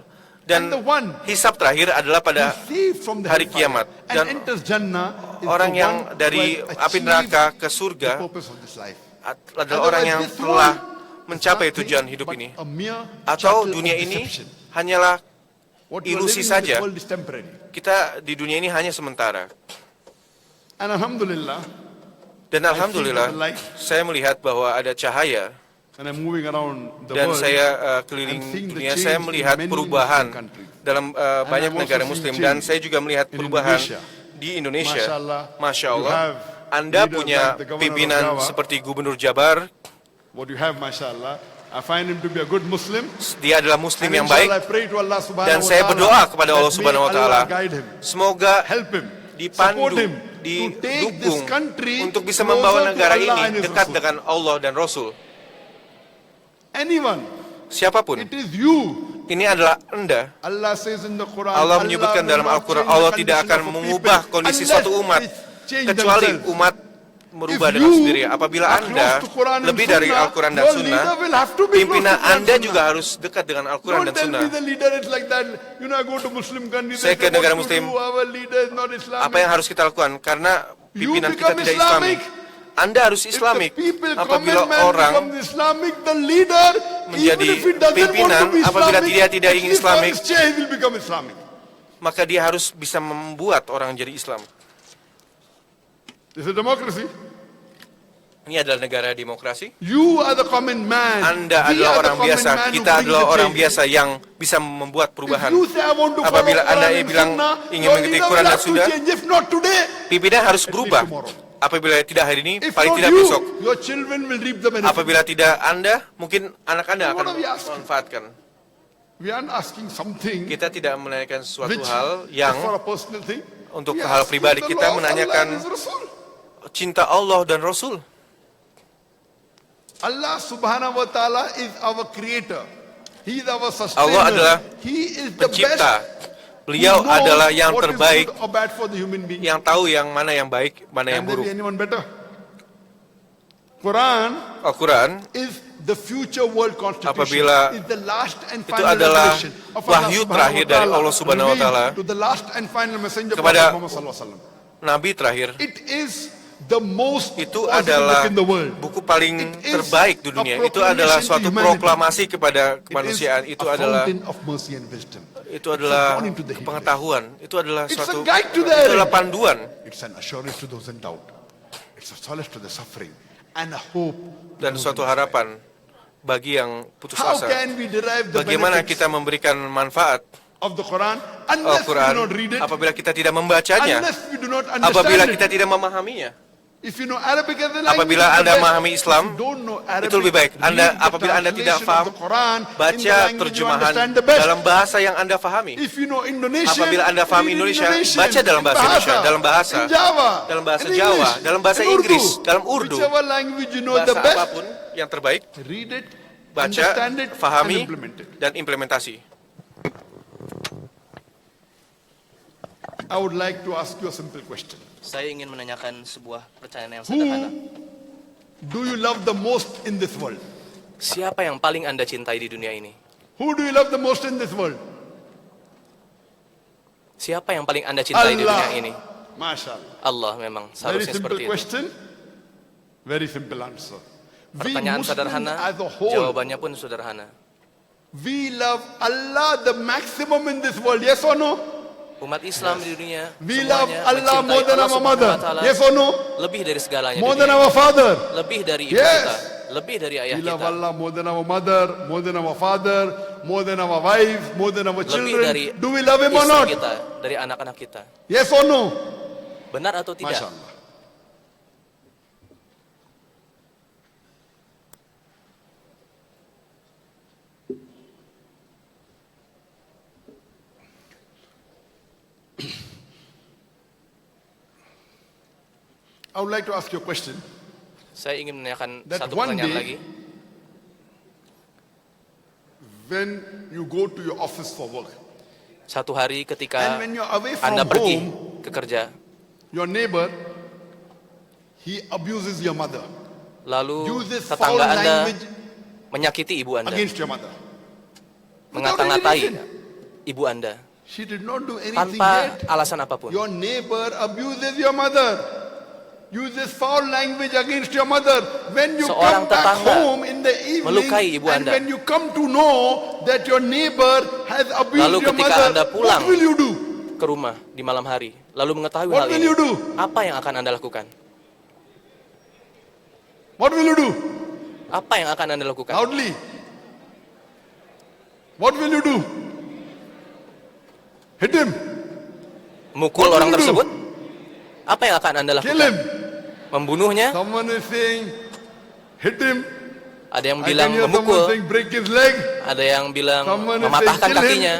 dan And the one hisab terakhir adalah pada Received from the hari hellfire kiamat. and Dan enters Jannah is orang the yang one who dari has api achieved neraka ke the surga purpose of this life. adalah orang yang Otherwise, this telah world mencapai nothing tujuan hidup but ini. a mere Atau chattel dunia of ini deception. hanyalah What you are ilusi living in saja. this world is temporary. Kita di dunia ini hanya sementara. And alhamdulillah, Dan alhamdulillah, the light. saya melihat bahwa ada cahaya, and I'm moving around the dan world, saya keliling I'm seeing the dunia, change saya in melihat many perubahan Muslim countries. dalam banyak I'm also negara seeing Muslim, change dan saya juga melihat in perubahan Indonesia. di Indonesia. Masya Allah, Masya you Allah, have Anda leaders punya like the governor of pimpinan Java. seperti Gubernur Jabar. What you have, mashallah, I find him to be a good Muslim. Dia adalah Muslim And yang baik, inshallah, I pray to Allah subhanahu dan wa saya ta'ala berdoa kepada Allah that Subhanahu wa may Ta'ala, Allah guide him, semoga help him, dipandu, support him to take this didukung country untuk bisa closer membawa to negara Allah ini and His dekat Rasul. dengan Allah dan Rasul. Anyone, Siapapun, it is you. ini adalah Anda. Allah says in the Quran, Allah menyebutkan will dalam not Al-Quran, change the Allah tidak condition akan of a mengubah people kondisi unless suatu umat they change kecuali themselves. umat merubah If dengan you sendiri. Apabila are Anda close to Quran and lebih dari Sunnah, Al-Quran dan your Sunnah, leader will have to be close pimpinan to Quran Anda and juga Sunnah. harus dekat dengan Al-Quran Don't dan tell Sunnah. me the leader is like that. You know, I go to Muslim countries. Saya they ke say, negara what to Muslim. do? Our leader is not Islamic. Apa yang harus kita lakukan? Karena You pimpinan kita become tidak Islamic. Islamik. Anda harus If Islamik. the people Apabila common man orang becomes Islamic, the leader, menjadi even if he doesn't want pimpinan, to be apabila Islamic, dia tidak at ingin least for Islamic, his chair, he will become Islamic. maka dia harus bisa membuat orang jadi Islam. This is democracy. Ini adalah negara demokrasi. You are the common man. Anda We adalah are the orang common biasa. man who Kita brings adalah the orang change. biasa yang bisa membuat If perubahan. you say, I want to follow Apabila Anda Quran and bilang Sunnah, ingin your mengikuti leader Quran will dan have to Sunnah, change. If not today, pimpinan harus least berubah. tomorrow. Apabila tidak hari ini, if paling not tidak you, besok. your children will reap the benefit. Apabila tidak Anda, mungkin anak Anda akan What are we asking? memanfaatkan. We aren't asking something Kita tidak menanyakan sesuatu which hal is yang for a personal thing. untuk We hal asking pribadi. the Kita law of menanyakan Allah and His Rasul. cinta Allah dan Rasul. Allah subhanahu wa ta'ala is our creator. He is our sustainer. Allah adalah He is the Pencipta. best. Beliau who knows adalah yang what is terbaik, good or bad for the human being. yang tahu yang mana yang baik, mana yang Can there buruk. be anyone better? Quran Al-Quran is the future world constitution. Apabila is the last and itu final adalah revelation of Allah wahyu subhanahu terakhir wa dari ta'ala, Allah subhanahu wa revealed ta'ala to the last and final messenger kepada Prophet Muhammad sallallahu alaihi wasallam. Nabi terakhir. It is the most Itu positive adalah book in the world. buku paling It is terbaik di a dunia. Itu adalah proclamation to suatu humanity. proklamasi kepada It is kemanusiaan. Itu a adalah fountain of mercy and wisdom. itu adalah warning to the heedless. pengetahuan. Itu adalah It's a suatu guide to the itu adalah erring. panduan It's an assurance to those in doubt. It's a solace to the suffering and a hope. to dan those suatu in despair. harapan bagi yang putus How asa. can we derive the Bagaimana benefits kita memberikan manfaat of the Quran unless we Al-Quran do not read it, apabila kita tidak membacanya, unless we do not understand apabila it? kita tidak memahaminya? If you know Arabic as a language, Apabila it's the Anda best. memahami Islam, If you don't know Arabic, itu lebih baik. read the Apabila Anda tidak translation faham, of the Quran in the baca language you terjemahan understand the best. dalam bahasa yang Anda fahami. If you know Indonesian, Apabila Anda faham read in Indonesia, Indonesian, baca dalam in bahasa Indonesia, dalam bahasa, in Java, dalam bahasa in Jawa, English, dalam bahasa in Urdu. Inggris, dalam Urdu. Whichever language you know the Bahasa best, apapun yang terbaik, read it, baca, understand it, and fahami, implement it. dan implementasi. I would like to ask you a simple question. Saya ingin menanyakan sebuah pertanyaan yang Who sederhana. do you love the most in this world? Siapa yang paling Anda cintai di dunia ini? Who do you love the most in this world? Siapa yang paling Anda cintai di dunia ini? Masya Allah. Allah memang Very seharusnya simple seperti itu. question. Very simple answer. We Pertanyaan Muslims sederhana, as a whole, jawabannya pun sederhana. we love Allah the maximum in this world. Yes or no? Umat Islam di dunia We love semuanya Allah mencintai more than Allah our Subhanahu mother. wa Ta'ala Yes or no? lebih dari segalanya More di than dunia. our father. Lebih dari ibu Yes. kita, lebih dari ayah We love kita, Allah more than our mother, more than our father, more than our wife, more than our lebih children. dari Do we love Him or istri not? kita, dari anak-anak kita. Yes or no? Benar atau tidak? Masya Allah. I would like to ask you a question. Saya ingin menanyakan That satu one pertanyaan day- lagi. When you go to your office for work, Satu hari and ketika when you're away from Anda pergi home, ke kerja, your neighbor, he abuses your mother, lalu uses foul tetangga Anda language menyakiti ibu Anda, against your mother. mengata-ngatai Without any reason. ibu Anda, She did not do anything tanpa yet. alasan apapun. Your neighbor abuses your mother, uses foul language against your mother. When you Seorang come back tetangga home in the evening, melukai ibu and Anda. when you come to know that your neighbor has abused Lalu your ketika mother, Anda pulang what will you do? ke rumah di malam hari, lalu mengetahui What hal will ini, you do? apa yang akan Anda lakukan? What will you do? Apa yang akan Anda lakukan? Loudly. What will you do? Hit him. Mukul What will orang you do? tersebut? Apa yang akan Anda Kill lakukan? him. Membunuhnya? Someone is saying, hit him. Ada yang I bilang can hear someone memukul, saying, break his leg. ada yang bilang Someone is mematahkan saying, kill him. kakinya,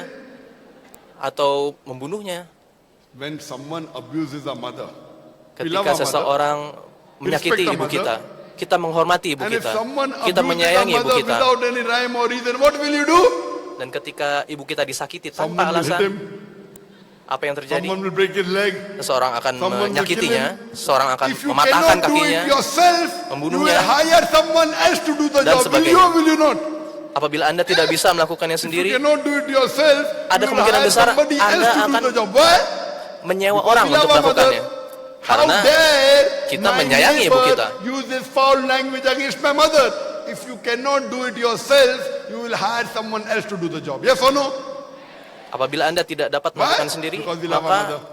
atau membunuhnya. When someone abuses a mother, we love Ketika our mother. seseorang menyakiti Respect our ibu mother. kita, kita menghormati ibu And if kita, someone kita abuses a menyayangi ibu mother kita. without any rhyme or reason, what will you do? Dan ketika ibu kita disakiti tanpa Someone will hit alasan, him. apa yang terjadi? Someone will break his leg. Seseorang akan Someone will menyakitinya, kill seseorang akan If you mematahkan cannot do kakinya. it yourself, you membunuhnya, will hire someone else to do the dan job. Will you sebagainya. or will you not? Apabila Anda tidak bisa melakukannya If you sendiri, cannot do it yourself, ada you will kemungkinan hire besar somebody Anda else to do akan the job. Why? menyewa Because orang we love untuk our mother. melakukannya. How Karena dare kita my menyayangi ibu neighbor kita. uses foul language against my mother. If you cannot do it yourself, you will hire someone else to do the job. Yes or no? apabila Anda tidak dapat Why? melakukan sendiri, Because we love our mother. maka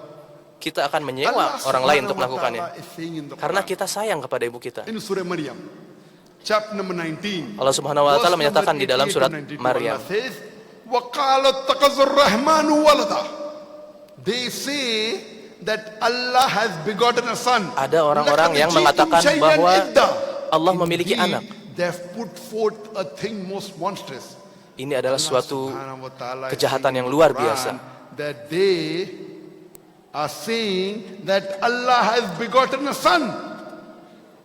kita akan menyewa Allah orang lain Subhanahu untuk wa melakukannya. Ta'ala is saying in the Karena Quran, kita sayang kepada ibu kita. in Surah Maryam, chapter number 19, Allah Subhanahu wa Ta'ala verse menyatakan number di dalam 88 surat to 92, Maryam, Allah says, وَقَالَ اتَّخَذَ الرَّحْمَنُ وَلَدًا. They say that Allah has begotten a son. ada orang-orang لَقَدْ yang جِئْتُمْ mengatakan شَيْئًا bahwa إِدًّا. Allah memiliki Indeed, anak. they have put forth a thing most monstrous. Ini adalah Allah suatu Subhanahu wa Ta'ala is kejahatan saying yang in luar the biasa. Quran that they are saying that Allah has begotten a son.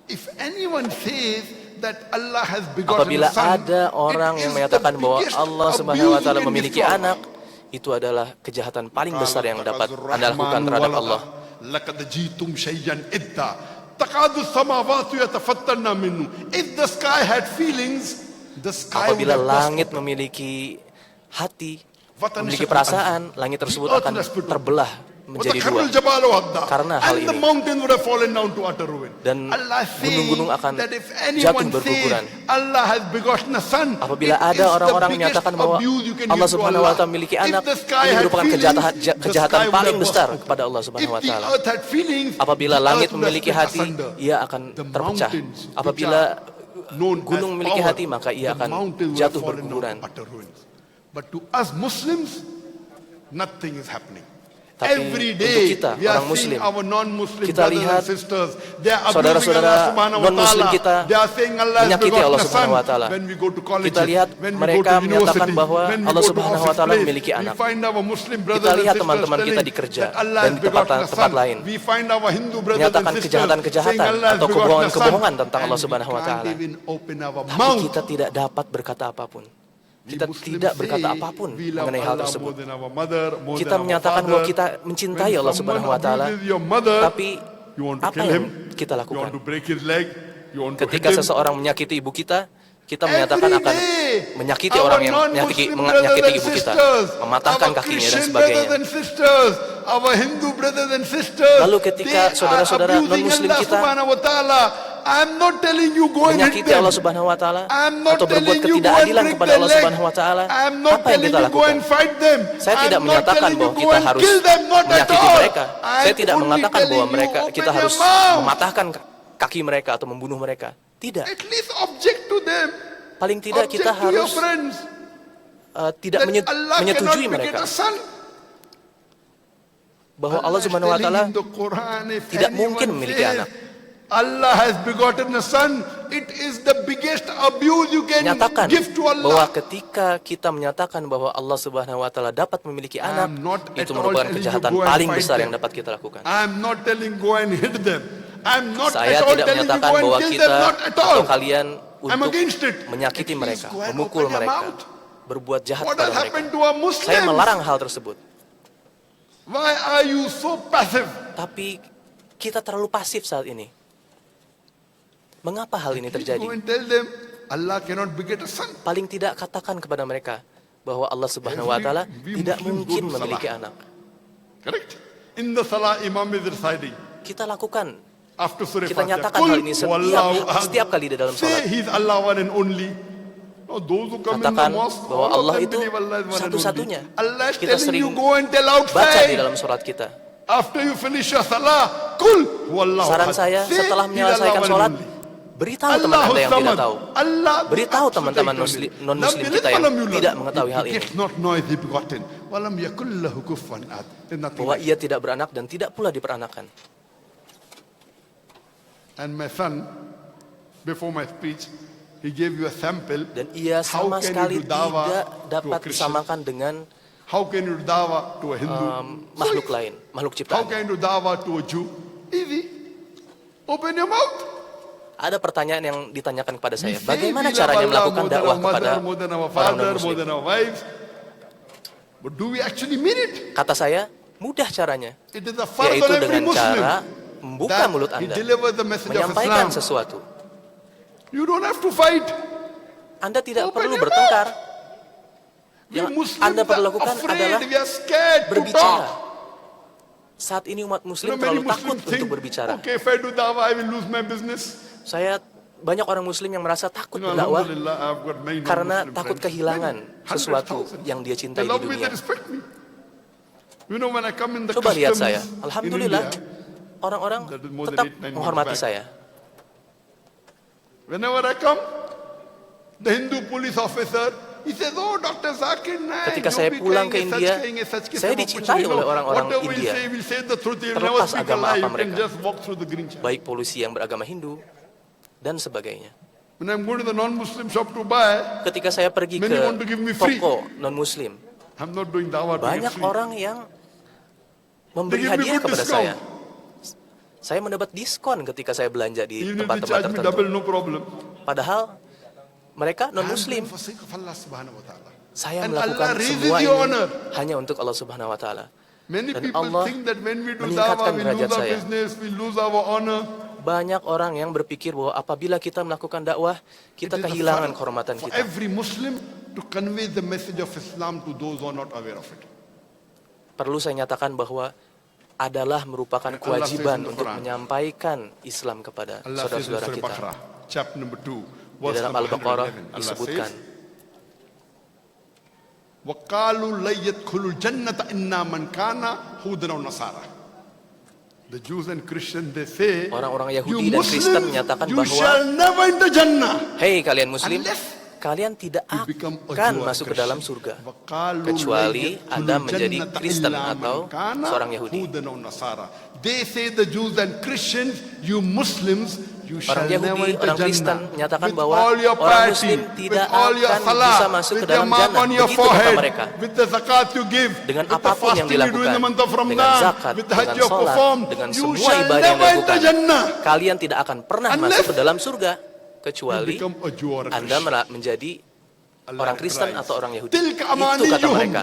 If anyone says that Allah has begotten Apabila a son, ada orang it yang is menyatakan the bahwa biggest Allah Subhanahu wa abuse Ta'ala you can memiliki destroy. anak, itu adalah kejahatan paling besar yang dapat Anda lakukan terhadap Allah. لقد جئتم شيئا إدا تكاد السماوات يتفطرن منه. If the sky had feelings, the sky would Apabila have burst langit open. memiliki hati, Watan memiliki syakul perasaan, langit tersebut The earth akan would have split open. terbelah menjadi وتخر dua. الجبال هدا. Karena hal And the ini. mountain would have fallen down to utter ruin. Dan Allah saying gunung-gunung akan that if jatuh anyone berguguran. says Allah has begotten a son, Apabila it is ada the orang-orang biggest menyatakan bahwa abuse you can Allah give to Subhanahu wa Allah. Ta'ala memiliki If anak, the sky ini had merupakan feelings, the kejahatan sky would paling have besar burst kepada Allah open. Subhanahu wa If the Ta'ala. earth had feelings, Apabila the langit earth would have memiliki split hati, asunder. ia akan The terpecah. mountains, which Apabila are known gunung as memiliki power, hati, maka ia the akan mountain would jatuh have fallen down berguguran. to utter ruins. But to us Muslims, nothing is happening. Tapi Every untuk day kita, we are orang seeing Muslim, our non-Muslim kita brothers lihat and sisters. They are abusing saudara-saudara Allah Subhanahu wa non-Muslim Ta'ala. kita They are saying Allah has menyakiti begotten Allah a son. Subhanahu wa Ta'ala. When we go to colleges, Kita lihat when we mereka go to menyatakan university, bahwa when we Allah go to Subhanahu wa office Ta'ala place, memiliki anak. we find our Muslim brothers Kita and lihat sisters teman-teman kita telling di kerja that Allah dan has di begotten a tempat-tempat son. lain. We find our Hindu brothers Menyatakan and sisters kejahatan-kejahatan saying Allah has atau begotten a son. kebohongan-kebohongan tentang Allah And we Subhanahu wa can't Ta'ala. even open our Tapi mouth. kita tidak dapat berkata apapun. Kita We Muslims tidak say berkata apapun we love mengenai hal Allah tersebut. more than our mother, more Kita than our menyatakan father. bahwa kita mencintai When Allah someone Subhanahu wa Ta'ala, abuses your mother, tapi you want to apa kill yang him, kita you lakukan? want to break his leg, you want to hit Ketika him. seseorang menyakiti ibu kita menyatakan Every akan day, menyakiti our orang yang non-Muslim brothers menyakiti and ibu kita, sisters, mematahkan our kakinya dan Christian brothers sebagainya. and sisters, our Hindu brothers and sisters, Lalu ketika they saudara-saudara are abusing non-Muslim Allah kita Subhanahu wa Ta'ala. I'm not telling you go and hit menyakiti them. Allah Subhanahu wa Ta'ala I'm not atau berbuat telling you go and ketidakadilan break kepada their Allah leg. Subhanahu wa Ta'ala, I'm not apa yang telling kita you go lakukan? and fight them. Saya tidak I'm not menyatakan telling bahwa you go kita and harus kill them, not at menyakiti all. mereka. Saya I'm tidak only mengatakan bahwa telling you, mereka open kita your harus mouth. mematahkan kaki mereka atau membunuh mereka. Tidak. At least object to them. Paling tidak Object kita to your harus friends. tidak That Allah menyetujui cannot beget mereka a son. bahwa Allah Subhanahu wa Ta'ala tidak mungkin memiliki anak. Allah has begotten a son. It is the biggest abuse you can Nyatakan give to bahwa Allah. ketika kita menyatakan bahwa Allah Subhanahu wa Ta'ala dapat memiliki anak, not itu at all merupakan telling you kejahatan go and paling fight besar them. yang dapat kita lakukan. I'm not telling go and hit them. I'm not Saya at all tidak telling you menyatakan go and bahwa kill kita them, not at atau all. kalian I'm untuk against it. menyakiti At least mereka, go and memukul open your mereka, mouth. berbuat jahat What kepada has happened mereka. to our Muslims? Saya melarang hal tersebut. Why are you so passive? Tapi kita terlalu pasif saat ini. Mengapa hal ini terjadi? Go and tell them Allah cannot beget a son. Paling tidak katakan kepada mereka bahwa Allah Subhanahu wa taala We tidak Muslims mungkin go to memiliki salah. anak. Correct? In the salah Imam is reciting Kita lakukan, after Surah kita Fatiha. nyatakan Qul hal ini huwallahu ahad. setiap kali di dalam Say salat. He's Allah one and only. No, those who come in the Katakan mosque, bahwa all of Allah them itu believe Allah is one and satu-satunya. only. Allah is Kita telling sering you go and tell Baca di outside. dalam salat kita. After you finish your salah, Qul huwallahu Saran ahad. saya, Say setelah He's menyelesaikan Allah one and sholat, only. beritahu teman Anda yang tidak tahu. Allah Beritahu teman-teman non-muslim kita yang tidak mengetahui hal ini. It's not noisy begotten. Walam yakul lahu kufuwan ahad. There's nothing Bahwa like ia tidak beranak dan tidak pula diperanakan. And my son, before my speech, he gave you a sample. Dan ia How sama can sekali you do dawah tidak to a dapat Christian? disamakan dengan How can you do dawah to a Hindu? makhluk lain, makhluk How ciptaan. can you do dawah to a Jew? Easy. Open your mouth. Ada pertanyaan yang ditanyakan kepada saya, We say bagaimana we love caranya Allah melakukan more than dakwah our kepada mother, more than our orang father, more non-muslim? than our wives. But do we actually mean it? Kata saya, mudah caranya, It is a fard yaitu on every dengan Muslim cara membuka that mulut he Anda, deliver the message of menyampaikan Islam. sesuatu. You don't have to fight. Anda tidak Open perlu your bertengkar. We Yang Muslims Anda perlu are lakukan afraid. adalah We are scared to berbicara. talk. Saat ini umat You muslim know, many terlalu takut Muslims think, untuk berbicara. okay, if I do dawah, I will lose my business. Banyak orang muslim yang merasa takut You know, berdakwah alhamdulillah, I've got many karena non-Muslim takut friends. kehilangan Many, sesuatu 100,000. yang dia cintai They di love me, they dunia. respect me. You know, when I come in the Coba lihat customs saya, in alhamdulillah India, orang-orang that is more than tetap 8-9 menghormati months back. saya. whenever I come, the Hindu police officer, he says, oh, Dr. Zakir Naik, Ketika saya pulang ke India, saya dicintai oleh orang-orang India. Terlepas agama apa mereka, baik polisi yang beragama Hindu dan sebagainya. When I'm going to the non-Muslim shop to buy, Ketika saya pergi Many ke want to give me free. toko non-muslim, I'm not doing dawah to get banyak free. orang yang memberi They give me hadiah good kepada discount. saya. Saya mendapat diskon ketika saya belanja di Even if they tempat-tempat charge me tertentu. double, no problem. Padahal mereka non-muslim. For sake of Allah subhanahu wa ta'ala. Saya And melakukan Allah raises semua your ini honor. hanya untuk Allah Subhanahu wa taala. Many Dan people Allah think that when we do meningkatkan dawah, we derajat lose our saya. business, we lose our honor. Banyak orang yang berpikir bahwa apabila kita melakukan dakwah, kita It is the kehilangan fard kehormatan for kita. every Muslim to convey the message of Islam to those who are not aware of it. Perlu saya nyatakan bahwa adalah merupakan Allah kewajiban says in the untuk Quran. menyampaikan Islam kepada Allah says in saudara-saudara Surah kita. Baqarah, chapter number 2, Di verse dalam number Al-Baqarah 111. Allah disebutkan, says, وَقَالُوا لَن يَدْخُلُوا الْجَنَّةَ إِنَّا مَنْ كَانَ هُودًا أَوْ نَصَارَى. The Jews and Christians, they say, orang-orang you Yahudi dan Kristen Muslims, menyatakan you bahwa, shall never enter Jannah. hei kalian muslim, Unless kalian tidak you become a akan Jew or masuk ke Christian. dalam surga. وَقَالُوا Kecuali لَن Anda يَدْخُلُوا menjadi الْجَنَّةَ Kristen إِلَّا مَنْ atau كَانَ seorang Yahudi. هُودًا أَوْ نَصَارَى. They say the Jews and Christians, you Muslims, you shall Orang never Yahudi, enter orang Kristen Jannah. menyatakan With bahwa all your orang piety, Muslim with tidak all your akan salah, bisa masuk ke with dalam the mark jannah. on your Begitu kata forehead, mereka. with the zakat you give, Dengan with the apapun yang fasting you do in the dilakukan, month of dengan Ramadan, zakat, with the dengan hajj you sholat, perform, dengan you semua shall ibadah yang never enter dilakukan, Jannah. kalian tidak akan pernah Unless masuk ke dalam surga You kecuali become a Jew or a Anda Christian. menjadi Allah orang Kristen cries, atau orang Yahudi. "Tilka Itu kata amaniyuhum." mereka.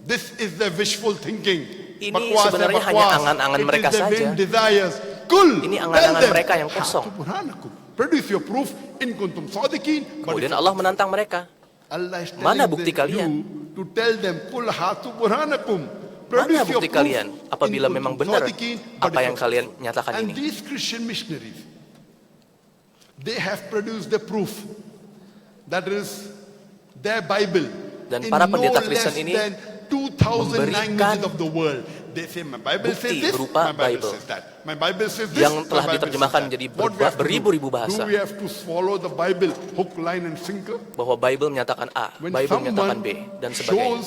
This is the wishful thinking. Ini Bakwas sebenarnya ya hanya bakwas. angan-angan It mereka is the saja. vain desires. Kul, Ini tell angan-angan them, mereka yang kosong. "Hatu burhanakum." Produce your proof in kuntum sadiqin. But Kemudian if Allah menantang mereka. Allah is telling Mana bukti them kalian? you to tell them, "Kul hatu burhanakum." Mana Produce your bukti proof kalian apabila in memang kuntum benar sadiqin, but apa if yang you- kalian nyatakan And ini? these Christian missionaries, they have produced the proof. That is their Bible. Dan in para no pendeta less Kristen ini than 2,000 memberikan languages of the world. They say, my Bible says bukti this, berupa my Bible Bible. says that. My Bible says this, Yang my telah Bible diterjemahkan says that. menjadi What we have to do? beribu-ribu bahasa. Do we have to swallow the Bible hook, line and sinker? Bahwa Bible menyatakan A, When Bible menyatakan someone B, dan sebagainya. shows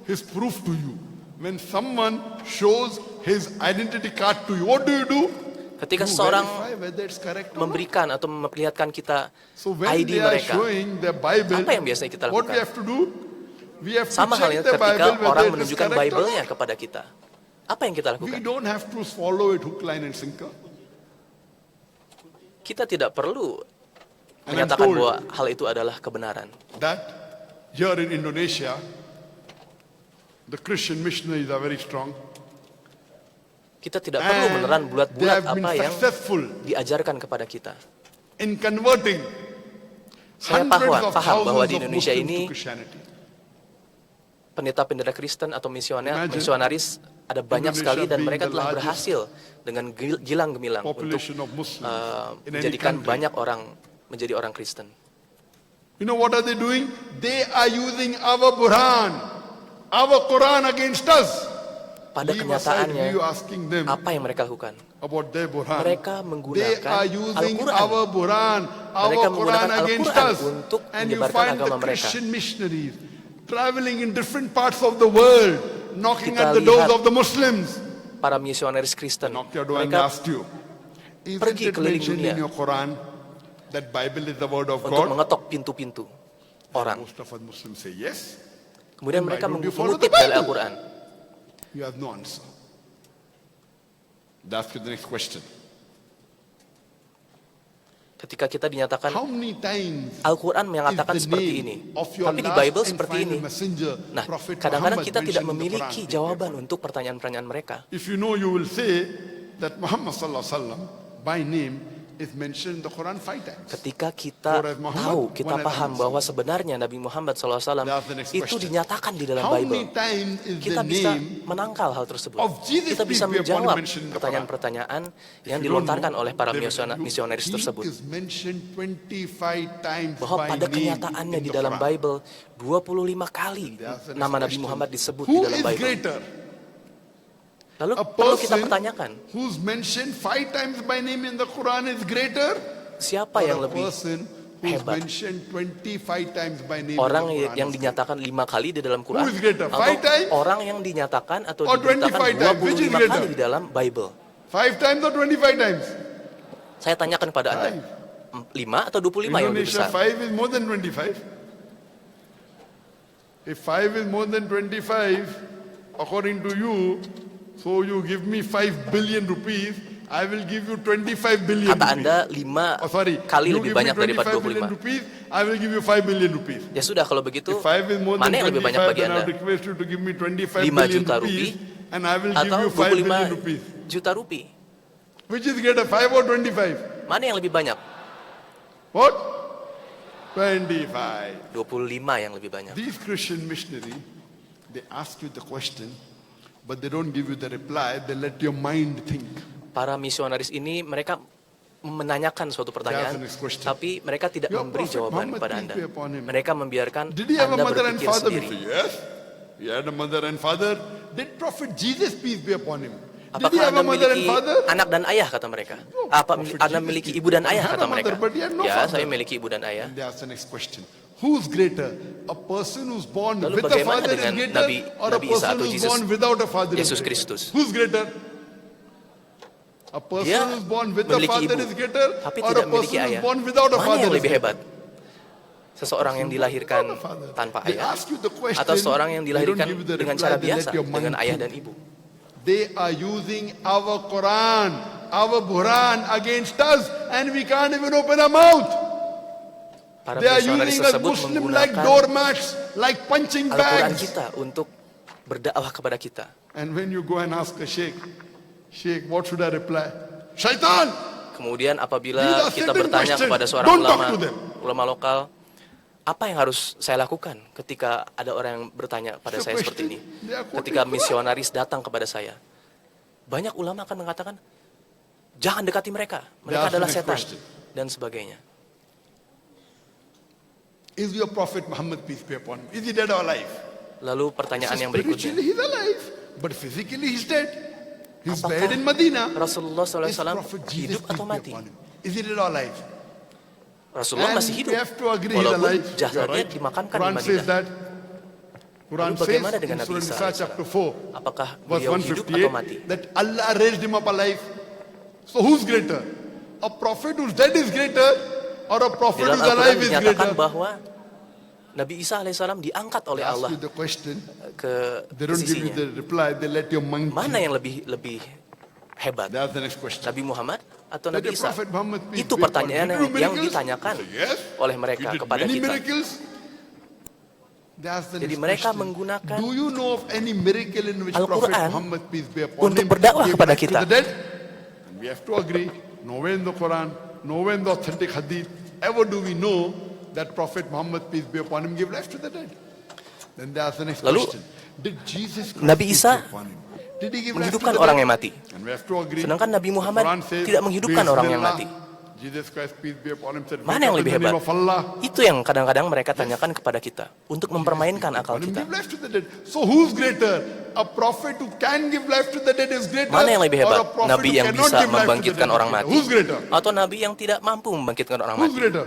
his proof to you, when someone shows his identity card to you, what do? Ketika You seseorang verify whether it's correct or not. memberikan atau memperlihatkan kita So when ID they are mereka, showing the Bible, apa yang biasanya kita what we lakukan? have to do? We have to Sama halnya check the ketika Bible whether orang it is menunjukkan correct or Bible-nya not. kepada kita. Apa yang kita We lakukan? don't have to swallow it hook, line and sinker. Kita tidak perlu And I'm menyatakan told bahwa hal itu adalah kebenaran. that here in Indonesia, the Christian missionaries are very strong. Kita tidak perlu menelan They bulat-bulat have been apa yang successful diajarkan kepada kita. in converting Saya hundreds of paham bahwa thousands di of Indonesia Muslims ini to Christianity. pendeta-pendeta Kristen atau Imagine, misionaris ada banyak Indonesia sekali dan being mereka the telah largest berhasil dengan gilang gemilang untuk Population of Muslims in any menjadikan country. banyak orang menjadi orang Kristen. You know what are they doing? They are using our Quran, our Quran against us. Pada Leave aside kenyataannya, you asking them apa yang mereka lakukan? about their Quran. Mereka They menggunakan are using Al-Quran. our Quran, Mereka our Quran menggunakan against Al-Quran us. untuk And you menyebarkan find the agama mereka. Christian missionaries traveling in different parts of the world, knocking Kita at the doors lihat of the Muslims. Para misionaris Kristen, Knock your door and mereka asked you, isn't pergi it keliling mentioned dunia in your Quran that Bible is the word of untuk God? mengetok pintu-pintu orang. Most of us Muslims say yes. Kemudian Then why mereka don't you follow mengutip the dari Bible? Al-Quran. You have no answer. That's the next question. Ketika kita dinyatakan How many times Al-Quran mengatakan is the seperti name ini, of your tapi di last Bible and seperti final ini. messenger, Nah, Prophet kadang-kadang Muhammad, kita tidak mentioned in the memiliki Quran? jawaban untuk pertanyaan-pertanyaan mereka. If you know, you will say that Muhammad sallallahu alaihi wasallam by name is mentioned in the Quran 5 times. Ketika kita Whereas Muhammad, tahu, kita one as paham Muhammad. bahwa sebenarnya Nabi Muhammad SAW That's the next itu question. dinyatakan di dalam How Bible. many times is Kita the bisa name menangkal hal tersebut. of Jesus Kita bisa be upon him menjawab mentioned in the pertanyaan-pertanyaan yang If you don't dilontarkan know, oleh para they will tell you, misionaris he tersebut. is mentioned 25 times Bahwa by pada name kenyataannya in di the dalam Quran. Bible 25 kali That's the next nama Nabi question. Muhammad disebut di Who dalam is Bible. greater? Lalu A perlu kita person pertanyakan, who's mentioned 5 times by name in the Quran is greater? siapa yang Or a lebih person who's hebat? mentioned 25 times by name Orang in the Quran yang is dinyatakan 5 kali di dalam Quran, Who is greater, atau 5 times? orang yang dinyatakan atau Or diberitakan 25 times? Which is 25 greater? kali di dalam Bible? 5 times or 25 times? Saya tanyakan kepada Anda, 5 atau 25 yang lebih Indonesia besar? 5 is more than 25. If 5 is more than 25, according to you, so you give me 5 billion rupees, I will give you 25 billion Kata rupees. Anda 5 Oh, sorry. kali You lebih give me banyak daripada 25 billion 25. rupees, I will give you 5 billion rupees. Ya sudah, kalau begitu, If 5 is more mana than yang lebih banyak 25, bagi then I Anda? will request you to give me 25 5 billion juta rupees, rupiah and I will give atau you 5 billion 25 rupees. juta rupiah? Which is greater, 5 or 25? Mana yang lebih banyak? What? 25. 25 yang lebih banyak. These Christian missionaries, they ask you the question, but they don't give you the reply. They let your mind think. Para misionaris ini mereka menanyakan suatu pertanyaan, That's the next question. tapi mereka tidak Your memberi Prophet jawaban Muhammad, kepada peace Anda. be upon him. Mereka membiarkan Did he have a Anda mother and berpikir father? We sendiri. say, yes. He had a mother and father. Did Prophet Jesus, peace be upon him? Did he Apakah have Anda a mother and memiliki father? anak dan ayah, kata mereka? Apa Prophet Anda Jesus memiliki did. ibu dan ayah, He had kata a mother, mereka? but he had no Ya, father. saya memiliki ibu dan ayah. And they ask the next question. Who's greater? A person who's born Lalu with a bagaimana father is dengan greater, or a Nabi Isa person atau who's Yesus- born without a father is Yesus greater? Kristus? Who's greater? A person Dia who's born with a memiliki father ibu, is greater, tapi or tidak a memiliki person who's ayah. born without a Mana father yang is lebih greater? hebat? Seseorang yang dilahirkan tanpa They ayah, ask you the question, atau seorang yang they don't dilahirkan give you the dengan reply, cara they let biasa, your mind dengan ayah think. dan ibu? They are using our Quran, our Quran against us, and we can't even open our mouth. Para They are misionaris using us tersebut Muslim like menggunakan doormats, like punching Al-Quran bags. kita untuk berdakwah kepada kita. And when you go and ask a sheikh, Sheikh, what should I reply? Shaitan! Kemudian These apabila are kita certain bertanya questions. kepada seorang Don't talk ulama, to them. ulama lokal, apa yang harus saya lakukan ketika ada orang yang bertanya pada It's a saya seperti ini? question. They are quoting Ketika Quran. misionaris datang kepada saya, banyak ulama akan mengatakan, jangan dekati mereka, mereka They ask adalah the next setan, question. dan sebagainya. Is your prophet Muhammad, peace be upon him, is he dead or alive? Lalu pertanyaan yang berikutnya, Spiritually he's alive, but physically he's dead. He's Apakah buried in Medina. Rasulullah Is SAW Prophet Jesus, hidup peace atau be mati? upon him, is he dead or alive? Rasulullah And masih we hidup, have to agree he's walaupun alive. You're jasadnya right. dimakamkan di Quran says Madinah. that. Quran Lalu says bagaimana in dengan Nabi Surah Isa Nisa alaihissalam? chapter 4, Apakah verse beliau hidup atau mati? 158, that Allah raised him up alive. So who's greater? A prophet who's dead is greater, or a Di prophet dalam who's alive Al-Quran is dinyatakan greater? bahwa Nabi Isa alaihissalam diangkat oleh They ask Allah you the question, ke they don't give you sisinya. the reply, they let your mind Mana think. yang lebih hebat? That's the next question. Nabi Muhammad atau That Nabi the Isa? Prophet Muhammad, peace Itu be upon him, pertanyaan did he do yang miracles? ditanyakan Say, yes. oleh He mereka did kepada many kita. miracles. They asked the Jadi next mereka question, menggunakan do you know of any miracle in which Al-Quran Prophet Muhammad, peace be upon untuk him, berdakwah gave kepada life to kita. the dead? And we have to agree, nowhere in the Quran, nowhere in the authentic hadith, ever do we know that Prophet Muhammad, peace be upon him, gave life to the dead. Then they ask the next Lalu, question, did Jesus Christ, Nabi peace Isa be upon him, did he give life to menghidupkan the orang dead? yang mati. And we have to agree, Sedangkan Nabi the Muhammad Quran says, tidak menghidupkan orang yang "Bismillah." mati. Jesus Christ, peace be upon him, said, Mana yang "Wake up lebih in the name hebat? of Allah." Itu yang kadang-kadang mereka tanyakan kepada kita untuk mempermainkan akal Upon him, kita. give life to the dead. So who's greater? A prophet who can give life to the dead is greater, Mana yang lebih or hebat? a prophet Nabi who yang cannot bisa give life to the membangkitkan dead is orang greater? mati Who's greater? atau Nabi yang tidak mampu membangkitkan orang Who's mati? greater?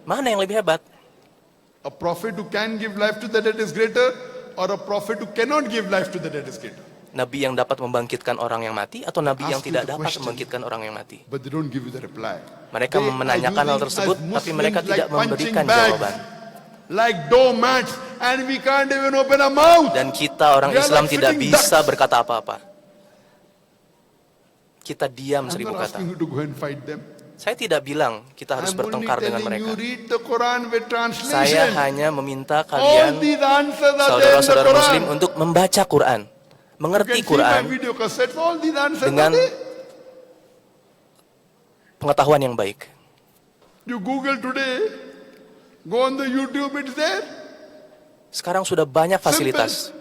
Mana yang lebih hebat? A prophet who can give life to the dead is greater, or a prophet who cannot give life to the dead is greater? Nabi yang dapat membangkitkan orang yang mati atau Nabi yang Ask you tidak the dapat question. membangkitkan orang yang mati? But they don't give you the reply. Mereka They are menanyakan hal using tersebut, as tapi mereka Muslims tidak like punching memberikan bags, jawaban. like doormats, and we can't even open our mouth. Dan kita orang We are Islam like tidak sitting bisa ducks. berkata apa-apa. Kita diam I'm seribu not kata. asking you to go and fight them. Saya tidak bilang kita harus I'm only bertengkar dengan telling you mereka. read the Quran with translation. Saya hanya meminta All kalian, these answers are there in the saudara-saudara Quran. Muslim, untuk membaca Quran, You mengerti can see my Quran video cassettes. All these answers dengan are there. pengetahuan yang baik. You Google today, go on the YouTube, it's there. Sekarang sudah banyak fasilitas.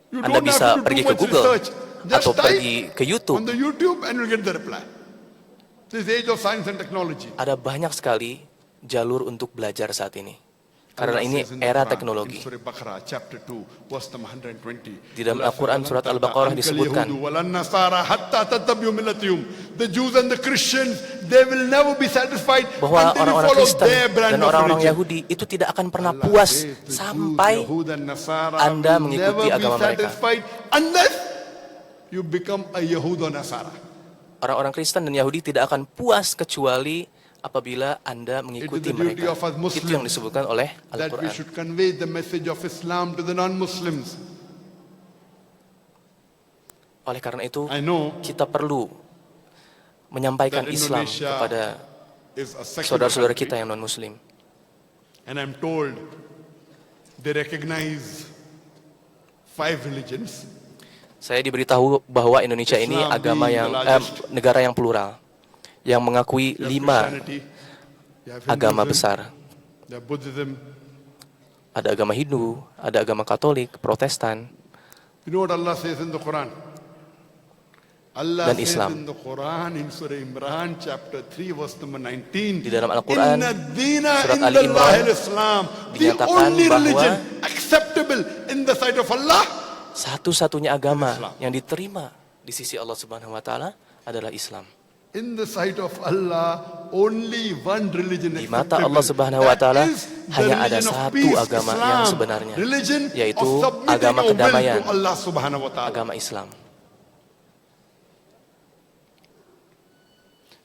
You Anda don't bisa have to do pergi too ke much Google research. Just atau type pergi ke YouTube. on the YouTube and you'll get the reply. This age of science and technology. Ada banyak sekali jalur untuk belajar saat ini. Karena Allah ini says in the era Quran, teknologi. in Surah Baqarah, chapter 2, verse number 120. Di dalam Allah Al-Quran says, surat "Lan Al-Baqarah tarda disebutkan, anka al-yahudu walan nasara hatta tattabi'u millatahum." The Jews and the Christians, they will never be satisfied bahwa until you orang-orang follow Kristen their brand dan of orang-orang religion. Yahudi itu tidak akan pernah Allah puas says, the Jews, sampai Yahud and Nasara Anda will mengikuti never be agama mereka. satisfied unless you become a Yahud or Nasara. Orang-orang Kristen dan Yahudi tidak akan puas kecuali apabila Anda mengikuti It is the duty mereka. of us Muslims Itu yang disebutkan oleh that we Al-Quran. should convey the message of Islam to the non-Muslims. Oleh karena itu, I know kita perlu menyampaikan that Islam Indonesia kepada is a secular saudara-saudara country, kita yang non-Muslim. and I'm told they recognize 5 religions. Saya diberitahu bahwa Indonesia ini Islam agama being yang the largest. negara yang plural, yang mengakui You have 5 Christianity, you have agama Hinduism, besar. you have Buddhism. Ada agama Hindu, ada agama Katolik, Protestan, You know what Allah says in the Quran? Allah dan says Islam. in the Quran in Surah Imran chapter 3 verse number 19. Di dalam Al-Quran, Inna dina surat inda Ali Imran, Allahil Islam. The dinyatakan only bahwa religion acceptable in the sight of Allah. satu-satunya agama Islam. yang diterima di sisi Allah Subhanahu wa taala adalah Islam. In the sight of Allah, only one religion Di mata acceptable. Allah Subhanahu wa taala That is the hanya ada religion of satu peace, agama Islam. yang sebenarnya, Religion yaitu of submitting agama our will kedamaian, to Allah Subhanahu wa taala. agama Islam.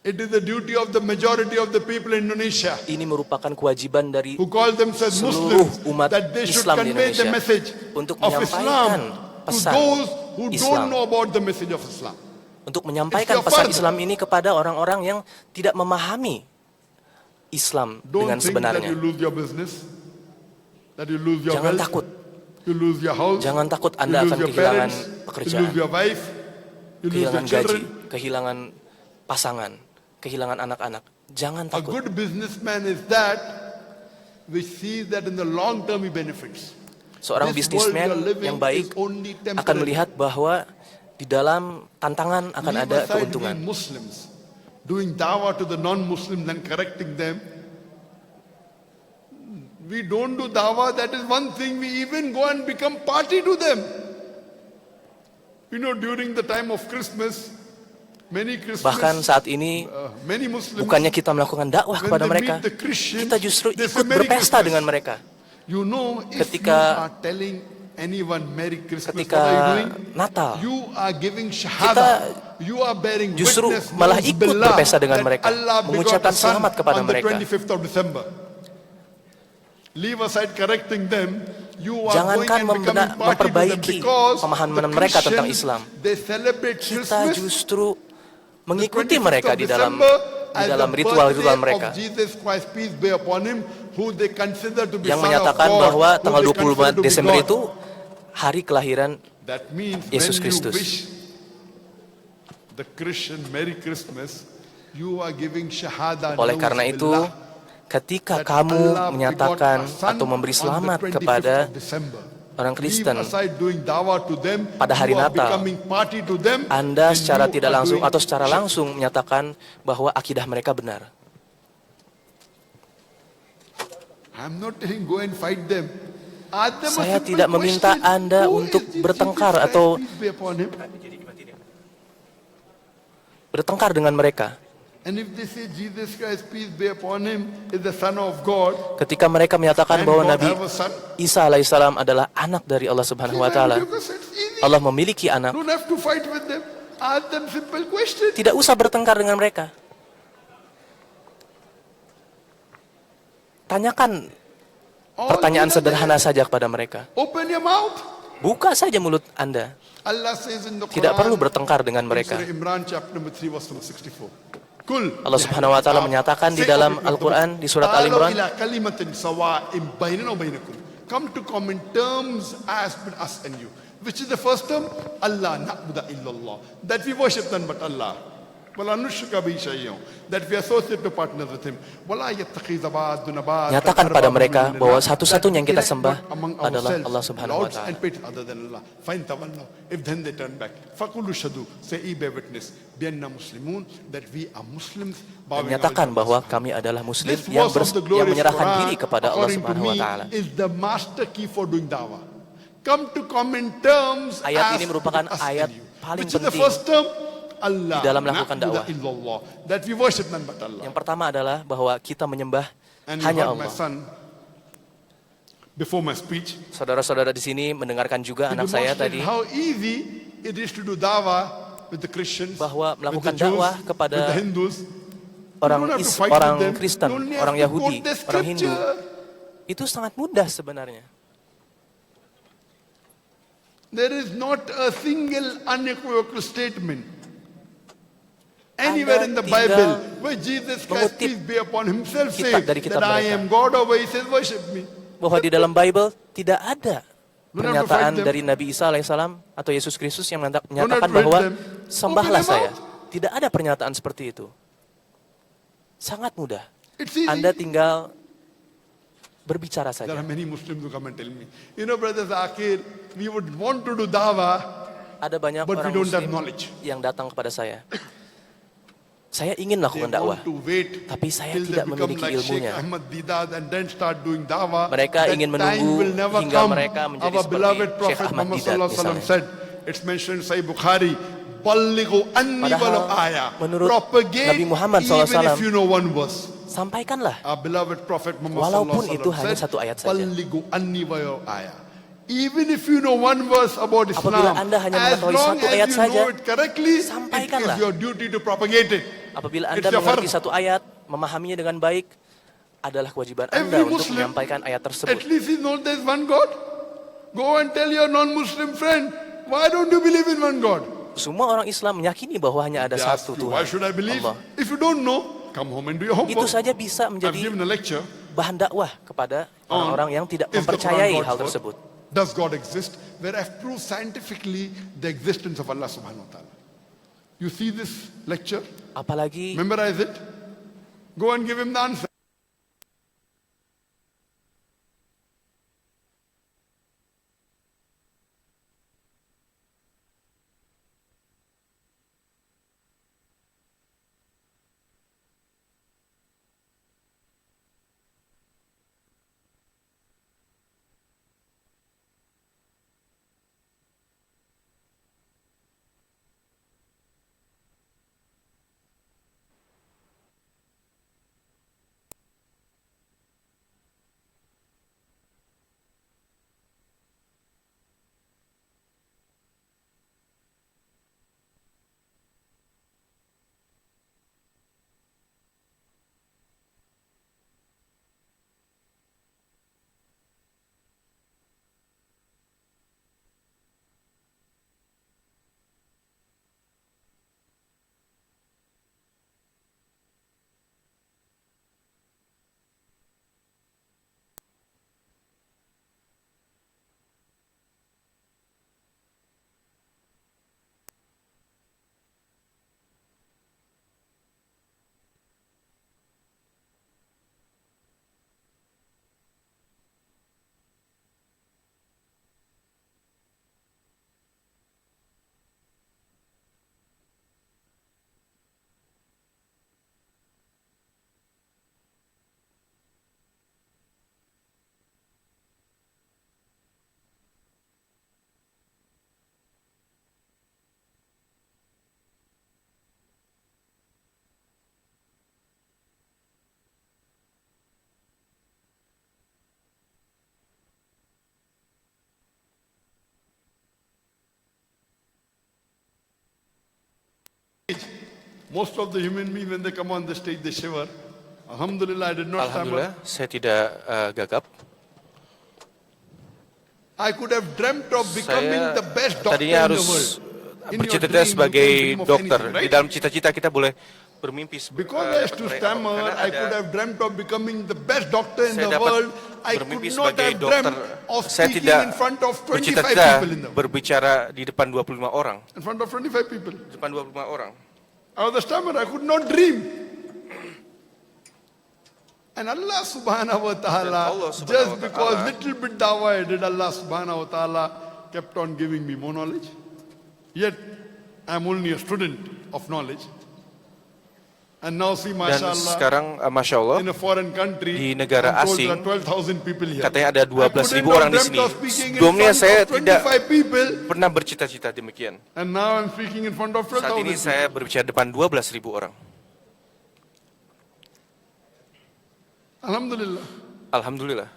It is the duty of the majority of the people in Indonesia Ini merupakan kewajiban dari who call themselves seluruh Muslims umat that they should Islam di convey the Indonesia message untuk of menyampaikan Islam to pesan those who Islam. don't know about the message of Islam. untuk menyampaikan It's your pesan fard. Islam ini kepada orang-orang yang tidak memahami Islam Don't dengan think that sebenarnya. you lose your business, that you lose your Jangan wealth, takut. you lose your house, Jangan takut you Anda lose akan your kehilangan parents, you pekerjaan, lose your wife, you lose kehilangan your children. gaji, kehilangan pasangan, kehilangan anak-anak. Jangan A takut. good businessman is that which sees that in the long term he benefits. Seorang This world we bisnismen are living yang baik is only akan temporary. melihat bahwa di dalam tantangan akan Leave ada aside keuntungan. we Muslims doing dawah to the non-Muslims and correcting them. We don't do dawah, that is one thing. We even go and become party to them. You know, during the time of Christmas, many Bahkan saat ini many Muslims, bukannya kita melakukan dakwah when kepada they mereka, meet the Christians, kita justru they say, ikut "Merry berpesta Christmas." dengan mereka. You know, if Ketika- you are telling anyone Merry Christmas, Ketika what are you doing? Natal, You are giving shahada. You are bearing justru witness, malah ikut na'udzubillah, berpesta dengan that mereka, Allah begot mengucapkan a son selamat kepada on the mereka. 25th of December. Leave aside correcting them. You are Jangankan going and becoming party to them memperbaiki because pemahaman the mereka tentang Christians, Islam. they celebrate Kita Christmas justru mengikuti mereka di dalam ritual-ritual mereka, yang menyatakan bahwa tanggal 25 Desember itu hari kelahiran Yesus Kristus. Oleh karena itu, ketika kamu menyatakan atau memberi selamat kepada orang Kristen pada hari Natal, Anda secara tidak langsung atau secara langsung menyatakan bahwa akidah mereka benar. Saya tidak meminta Anda untuk bertengkar atau bertengkar dengan mereka. Ketika mereka menyatakan bahwa Nabi Isa alaihissalam adalah anak dari Allah Subhanahu wa taala, Allah memiliki anak, tidak usah bertengkar dengan mereka. Tanyakan pertanyaan sederhana saja kepada mereka. Buka saja mulut Anda. Tidak perlu bertengkar dengan mereka. Allah Subhanahu wa taala menyatakan di dalam Al-Qur'an di surat Al-Imran, come to common terms as between us and you. Which is the first term? Allah na'budu illallah. That we worship none but Allah. Wala nushrika bihi shay'an. That we associate no partners with him. Wala yattakhidha ba'duna ba'dan. Nyatakan pada mereka bahwa satu-satunya yang kita sembah adalah Allah Subhanahu wa taala. Fine tawallahu. If then they turn back, faqulu shahadu, say bear witness, bianna muslimun, that we are Muslims. Menyatakan bahwa kami adalah Muslim yang menyerahkan diri kepada Allah Subhanahu wa taala. Is the master key for doing dawah. Come to common terms. Ayat ini merupakan ayat paling penting di dalam melakukan dakwah. Yang pertama adalah bahwa kita menyembah hanya Allah. Saudara-saudara di sini mendengarkan juga anak saya tadi bahwa melakukan dakwah kepada orang Kristen, orang Yahudi, orang Hindu itu sangat mudah sebenarnya. There is not a single unequivocal statement anywhere in the Bible where Jesus Christ, peace be upon himself, says that I am God, or where he says worship me. Bahwa di dalam Bible tidak ada pernyataan dari Nabi Isa alaihissalam atau Yesus Kristus yang menyatakan bahwa sembahlah saya. Tidak ada pernyataan seperti itu. Sangat mudah. Anda tinggal berbicara saja. There are many Muslims who come and tell me, you know, Brother Zakir, we would want to do dawah, ada banyak but orang we don't have Muslim knowledge. Yang datang kepada saya. Saya ingin lakukan dakwah, tapi saya tidak memiliki ilmunya. Mereka ingin menunggu hingga mereka menjadi seperti Syekh Ahmad Didat misalnya. Padahal menurut Nabi Muhammad SAW, sampaikanlah walaupun itu hanya satu ayat saja. Even if you know one verse about Islam, apabila Anda hanya mengetahui satu ayat saja, sampaikanlah. It is your duty to propagate it. Apabila Anda mengerti satu ayat, memahaminya dengan baik, adalah kewajiban Anda untuk menyampaikan ayat tersebut. At least he knows there is one God. Go and tell your non-Muslim friend, why don't you believe in one God? Semua orang Islam meyakini bahwa hanya ada satu Tuhan. Why should I believe? Allah. If you don't know, come home and do your homework. Itu saja bisa menjadi bahan dakwah kepada orang-orang yang tidak mempercayai hal tersebut. Does God exist? Where I've proved scientifically the existence of Allah Subhanahu wa Taala. You see this lecture? Apalagi memorize it. Go and give him the answer. Most of the human beings when they come on the stage they shiver. Alhamdulillah, I did not Alhamdulillah, stammer. saya tidak gagap. I could have dreamt of becoming Saya the best doctor tadinya in the harus world. In your bercita-cita dream, you sebagai can dream of dokter. anything, Di right? dalam cita-cita kita boleh bermimpi. Because I used to dapat meraih stammer, karena I ada- could have dreamt of becoming the best doctor in saya the dapat world. I bermimpi could not sebagai have dokter. dreamt of Saya speaking tidak in front of 25 bercita-cita people in the world. berbicara di depan 25 orang. In front of 25 people. Di depan 25 orang. I was a stammerer, I could not dream. And Allah subhanahu wa Dan ta'ala, Allah subhanahu just wa ta'ala- because little bit dawah I did, Allah subhanahu wa ta'ala kept on giving me more knowledge. Yet, I'm only a student of knowledge. And now see, Dan mashallah, sekarang, Masya Allah, in a foreign country, di negara I'm told asing, there are 12,000 people here. katanya ada I 12.000 couldn't orang di have sini. dreamt of speaking in Sebelumnya front saya of tidak 25 people, pernah bercita-cita demikian. and now I'm speaking in front of Saat 12,000 ini people. saya berbicara depan 12.000 orang. Alhamdulillah. Alhamdulillah.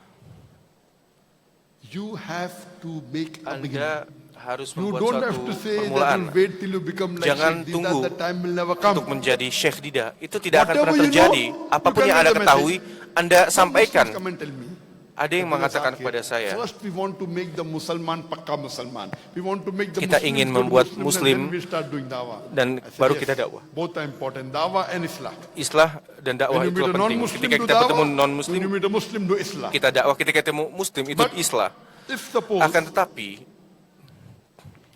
You have to make a beginning. Anda harus You membuat don't suatu have to say that permulaan you'll wait till you become like Jangan Sheikh. These tunggu are the time will never come. untuk menjadi Syekh Dida. Itu tidak akan Whatever pernah you terjadi. know, Apapun you yang convey Anda the ketahui, Anda sampaikan. Come and tell me. Ada yang mengatakan kepada saya, First we want to make the Musliman pakka Musliman. We want to make the Kita Muslims ingin good membuat Muslims, Muslim and then we start doing dawah. dan I said, baru yes, kita dakwah. Both are important, dawah and Islah. Islah dan dakwah When you itu meet a penting. non-Muslim, Ketika do kita bertemu dawah. When non-Muslim, you meet a Muslim, do Islah. kita dakwah. Ketika ketemu Muslim, itu But- Islah. If suppose Akan tetapi,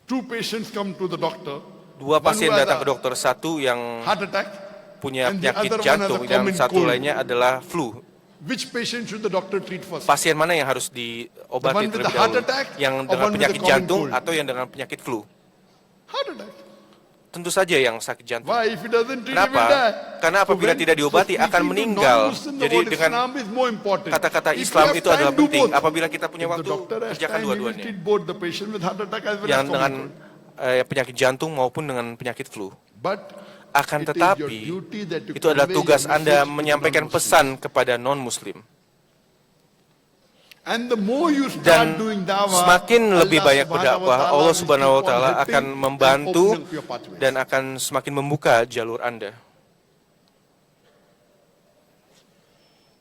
two patients come to the doctor, dua one pasien who has datang a ke dokter, satu yang heart attack, punya and the penyakit other one has a jantung, dan common satu cold. lainnya adalah flu. which patient should the doctor treat first? Pasien mana yang harus The diobati one with terlebih the heart dahulu? attack Yang or dengan one with the penyakit common jantung cold? atau yang dengan penyakit flu? Heart attack. Tentu saja yang sakit jantung. Why? If he doesn't treat, he Kenapa? will die. Karena apabila when- tidak diobati, so akan speaking to meninggal. non-Muslim Jadi about dengan Islam is more important. Kata-kata If you Islam have itu adalah time, do penting. both. Apabila kita punya If the waktu, doctor has kerjakan time, he will dua-duanya. treat both the patient with heart attack as well as Yang common dengan cold. penyakit jantung maupun dengan penyakit flu. But Akan it is tetapi, your duty that you itu adalah convey tugas your Anda message to the menyampaikan non-Muslims. pesan kepada non-Muslim. And the more you start Dan doing dawah, semakin lebih Allah banyak Subhanahu wa berdakwah, ta'ala Allah will Subhanahu wa keep on Ta'ala helping akan and membantu opening up your pathways. dan akan semakin membuka jalur Anda.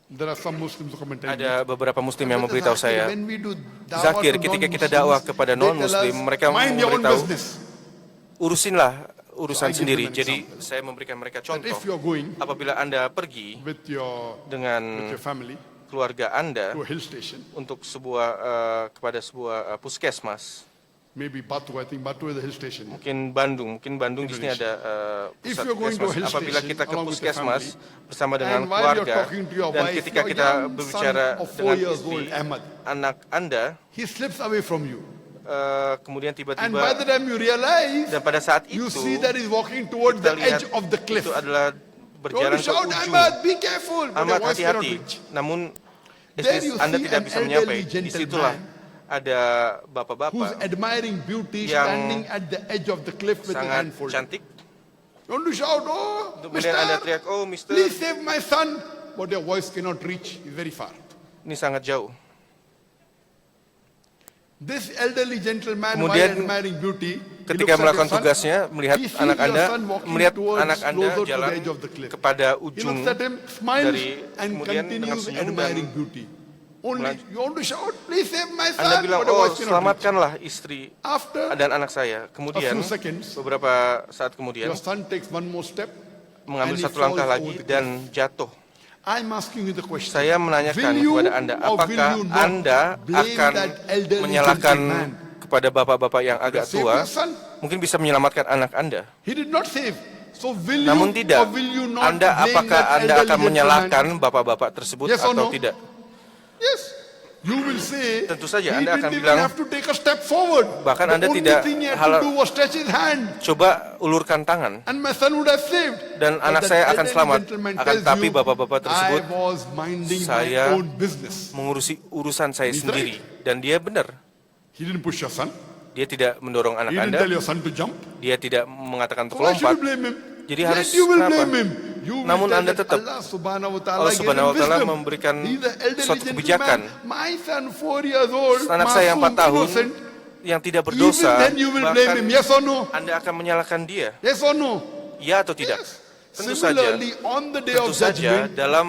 There are some Muslims who come and tell me, Ada beberapa Muslim yang memberitahu Zakir, saya, when we do dawah Zakir, to ketika kita non-Muslims, dakwah kepada they tell non-Muslim, us, mereka mind your own memberitahu, business. urusinlah urusan So I give sendiri. them an Jadi example. saya memberikan mereka That contoh. if you are going Apabila Anda pergi with your dengan family keluarga Anda to a hill station, untuk kepada sebuah puskesmas, maybe Batu, I think Batu is a hill station. mungkin Bandung di sini ada If pusat you're going to a puskesmas. hill Apabila station kita ke along with your puskesmas bersama dengan And while you're keluarga, talking to your dan wife, ketika your kita young berbicara son of 4 dengan years istri, old, Ahmad, anak Anda, he slips away from you. kemudian And by the tiba-tiba, time you realize, dan pada saat you itu, see that he's walking towards kita the lihat edge of the cliff. itu adalah You want berjalan to ke shout, ujung. Ahmad, be careful. But Amat your voice cannot hati-hati. reach. Namun There you Anda see tidak an bisa menyapai. elderly Di situlah gentleman ada who's bapak-bapak admiring beauty yang standing at the edge of the cliff with his sangat hand folded. cantik. You want to shout, oh, Kemudian Anda mister, teriak, oh mister, please save my son. But your voice cannot reach. It's very far. ini sangat jauh. This elderly gentleman, while Kemudian admiring beauty, he Ketika looks at melakukan your son, tugasnya, melihat he sees anak your Anda, son walking melihat towards anak Anda closer to the jalan edge of the cliff. kepada He ujung looks at him, smiles, dari and kemudian dengan continues senyum admiring dan beauty. Only you want to shout, please save my son. Anda bilang, but your oh voice cannot reach. selamatkanlah istri After dan anak saya. Kemudian a few seconds, beberapa saat kemudian your son takes one more step. mengambil and he satu langkah falls lagi over the dan jatuh. I'm asking you the question. Saya menanyakan Will you kepada Anda, or will apakah you not Anda blame akan that elderly menyalahkan gentleman? kepada bapak-bapak yang agak Save tua, your son. mungkin bisa menyelamatkan anak Anda? He did not save. So will Namun you tidak. or will you not Anda blame apakah that Anda elderly akan menyalahkan gentleman? bapak-bapak tersebut Yes or atau no? tidak? Yes. You will say, Tentu saja, he Anda didn't akan even bilang, have to take a step forward. bahkan The Anda only tidak thing he had halal- to do was stretch his hand, Coba ulurkan tangan and my son would have saved. dan But anak that saya akan elderly selamat. gentleman Akan tells tetapi you, bapak-bapak tersebut, I was minding saya my own business. mengurusi urusan saya He's sendiri. Dan dia benar. He didn't push your son. Dia tidak mendorong anak He didn't Anda. tell your son to jump. Dia tidak mengatakan untuk So why should lompat. you blame him? Jadi Yes, harus you will kenapa? blame him. You will Namun tell Anda that tetap, Allah subhanahu wa ta'ala Allah gave Subhanahu him wa Ta'ala wisdom. memberikan He's an elderly suatu kebijakan. gentleman. My son 4 years old, Anak saya yang 4 masum, tahun innocent. yang tidak Even berdosa, then you will blame him. bahkan Yes or no? Anda akan menyalahkan dia. Yes or no? Ya atau tidak? Yes. Tentu saja. Similarly, on the day Tentu of saja judgment, dalam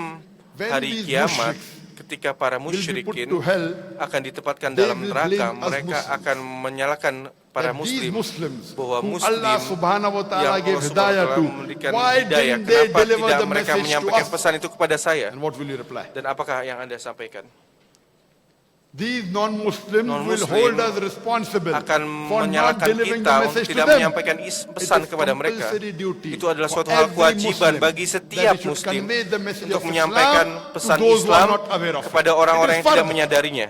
when hari these kiamat, musyriks ketika para will be put musyrikin to hell, akan ditempatkan they dalam will neraka, blame us mereka Muslims. akan menyalahkan para that these muslim Muslims bahwa who muslim Allah subhanahu wa yang ta'ala Allah gave subhanahu wa hidayah ta'ala to, memberikan why hidayah, didn't they kenapa deliver tidak the mereka message to menyampaikan us? pesan itu kepada saya? And what will you reply? Dan apakah yang Anda sampaikan? These non-Muslims will Non-Muslim hold us responsible akan for not menyalahkan delivering kita the untuk message to tidak them. menyampaikan pesan It is kepada mereka. compulsory duty Itu adalah for suatu hal every kewajiban Muslim bagi that setiap he should muslim convey the message untuk of menyampaikan Islam to pesan those who are Islam not aware of it. kepada It orang-orang is yang tidak fard. menyadarinya.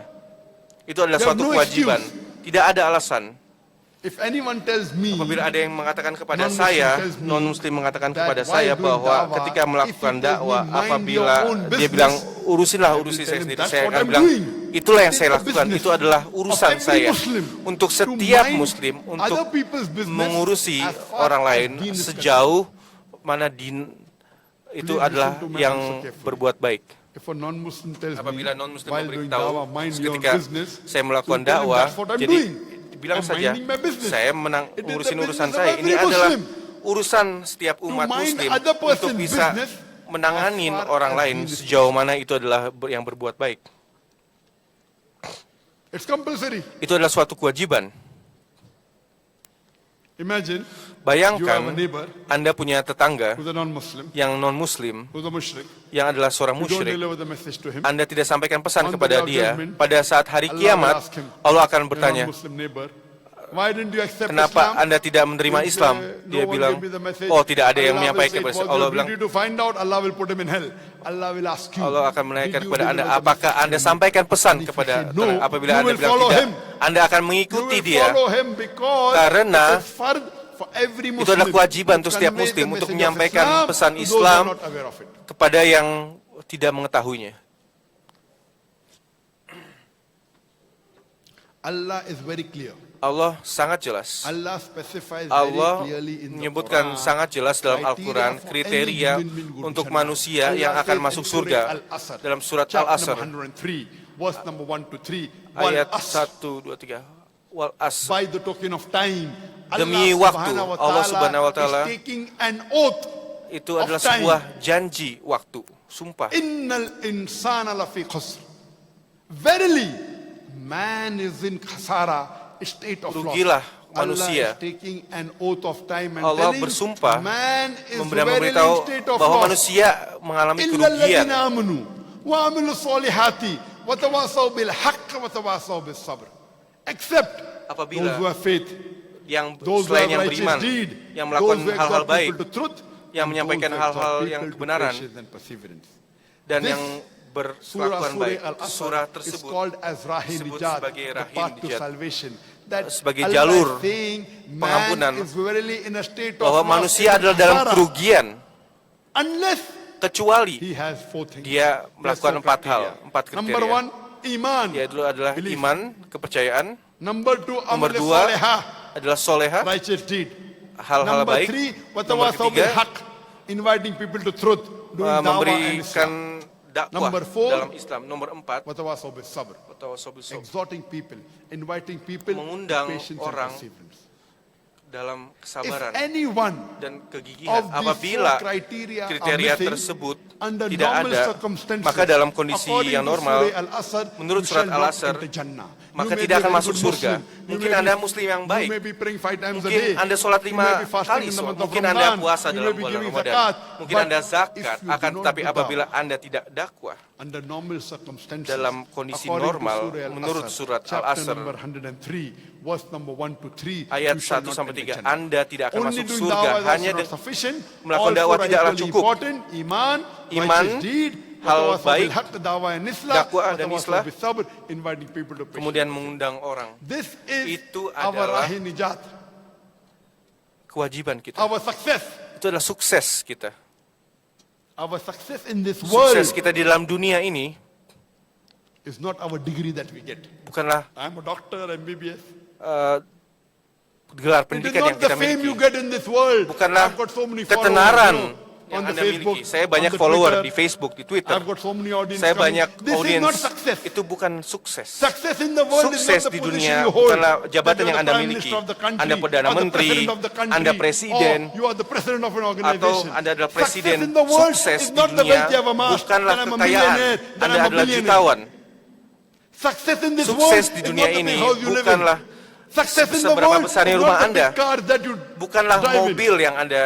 Itu adalah There suatu no kewajiban. excuse. Tidak ada alasan. If anyone tells me Apabila ada yang mengatakan kepada Non-Muslim saya, tells me non-muslim mengatakan that kepada while saya doing bahwa da'wah, ketika if melakukan he tells me dakwah, mind apabila your own dia business, bilang urusinlah I will urusi tell saya him, sendiri, "That's saya what akan I'm bilang doing." itulah yang It's saya the lakukan, business itu adalah of urusan every saya Muslim untuk to setiap mind muslim untuk other people's business mengurusi as far orang as lain deen is sejauh mana din itu Please adalah listen to my yang answer carefully. berbuat baik. If a non-Muslim tells Apabila me non-muslim while doing memberitahu da'wah, mind your own ketika business, saya melakukan to tell him, dakwah, "That's what I'm jadi doing. bilang I'm saja minding my business." saya It is the ngurusin urusan business of saya. Ini every adalah Muslim. urusan setiap umat mind muslim other untuk person's bisa business menanganin as far orang as lain deen is sejauh mana itu adalah yang berbuat baik. It's compulsory. Itu adalah suatu kewajiban. Imagine Bayangkan you have a neighbor Anda punya tetangga who's a non-Muslim, yang non-muslim, who's a mushrik. yang adalah seorang You don't musyrik. deliver the message to him. Anda tidak sampaikan pesan On the kepada day of dia. judgment, Pada saat hari Allah kiamat, will ask him, Allah akan "Your bertanya, non-Muslim neighbor, why didn't you accept kenapa Islam?" Anda tidak menerima He'll Islam? say, "No Dia one bilang, gave me the message." oh tidak ada yang Allah menyampaikan will say, kepada "It saya. was Allah your bilang, duty to find out, Allah will put him in hell. Allah will ask you, Allah akan menanyakan "Did you kepada Anda, deliver the apakah message Anda to me?" sampaikan pesan And if you kepada say no, apabila you Anda will bilang follow tidak, him. Anda akan You mengikuti will dia. follow him because Karena it is fard for every itu adalah Muslim kewajiban to untuk setiap convey the muslim untuk message of menyampaikan Islam pesan to those who Islam are not aware of it. kepada yang tidak mengetahuinya. Allah is very clear. Allah sangat jelas. Allah specifies Allah very clearly in the menyebutkan Quran sangat jelas dalam criteria Al-Quran for kriteria any human being untuk good manusia Jannah. yang Allah akan says masuk in surga Surah Al-Asr, dalam surat chapter Al-Asr number 103, verse number 1 to 3. ayat Wal asr, 1, 2, 3. Wal asr. by the token of time, Demi Allah waktu, subhanahu wa Allah ta'ala subhanahu wa ta'ala is taking an oath Itu of adalah time. sebuah janji waktu, sumpah. Innal insana lafi khusr. Verily, man is in khasara, state of loss. Rugilah Allah manusia. is taking an oath of time and Allah telling bersumpah man is memberitahu verily in state of bahwa loss. manusia mengalami Illa kerugian. alladhina amanu wa amilu solihati wa tawasaw bil haqq wa tawasaw bis sabr. Except Apabila those who have faith, yang those who selain have yang righteous beriman, deed, yang those melakukan who hal-hal exhort baik, people to truth, yang and menyampaikan those who exhort hal-hal people yang to kebenaran, patience and perseverance. dan This yang berkelakuan baik. Surah is tersebut called as Rahin disebut Nijat, sebagai the Rahin path to Nijat. salvation. That Sebagai Allah jalur is saying pengampunan, man is really in a state of bahwa loss, manusia in adalah dalam khasara, kerugian unless kecuali he has four things. dia He has melakukan four empat criteria. hal, empat Number kriteria. one, iman. Yaitu adalah Belief. iman, kepercayaan. Number two, Nomor amal dua salihah, adalah soleha, righteous deed. hal-hal Number baik. three, Nomor watawasaw bil ketiga, haq, inviting people to truth, doing dawah and memberikan Islam. dakwah Number four, dalam Islam. Nomor 4, watawasaw bis sabr, exhorting people, inviting people to Mengundang patience orang and perseverance. dalam If kesabaran anyone dan kegigihan. of these Apabila four criteria are kriteria missing, tersebut under tidak normal ada, circumstances, maka dalam kondisi according yang to normal, Surah Al-Asr, menurut you surat shall not Al-Asr, enter Jannah. maka You may tidak be a akan very masuk good surga. Muslim. You Mungkin may Anda be- Muslim yang You baik. may be praying 5 times a Mungkin day. Anda sholat You 5 may be fasting kali in the sholat. month of Mungkin Anda Ramadan. puasa You dalam may be bulan giving Ramadan. zakat. Mungkin But Anda if zakat. you do Akan not tetapi do apabila dawah, Anda tidak dakwah under normal circumstances, dalam kondisi according to normal, Surah Al-Asr, menurut surat chapter Al-Asr, number 103, verse number 1 to 3, ayat you shall 1 not sampai enter 3, Jannah. Anda tidak akan Only masuk doing surga. dawah is Hanya not sufficient. melakukan All dakwah four are tidaklah equally cukup. important. Iman, Iman, righteous deed, hal watawasaw bil baik, haqq, dawah and islah, dakwah dan watawasaw islah, bis sabr, inviting people to patience. kemudian mengundang orang. This is Itu our adalah Rahin Nijat, kewajiban kita. our success. Itu adalah sukses kita. Our success in this world Sukses kita di dalam dunia ini is not our degree that we get. bukanlah I'm a doctor, MBBS. gelar It is pendidikan not yang the kita fame you miliki. get in this world. Bukanlah I've got so many ketenaran followers. No. yang on the Anda Facebook, miliki. Saya on banyak the follower Twitter. di Facebook, di Twitter. I've got so many audience Saya coming. banyak This is audiens. not success. Itu bukan sukses. Success in the world is Sukses not the di position dunia you hold. bukanlah That jabatan you're yang the Anda prime miliki. minister of the country, Anda perdana or the menteri, president of the country, Anda presiden, or you are the president of an atau organization. Anda adalah Success presiden. in the world Sukses is di not the dunia wealth you have amassed, bukanlah that I'm a kekayaan. millionaire, that Anda I'm a adalah billionaire. jutawan. Success in this Sukses world di is dunia not the ini big house you live in. bukanlah Success in the seberapa world besarnya is rumah not the Anda, big car that you bukanlah drive in. mobil yang Anda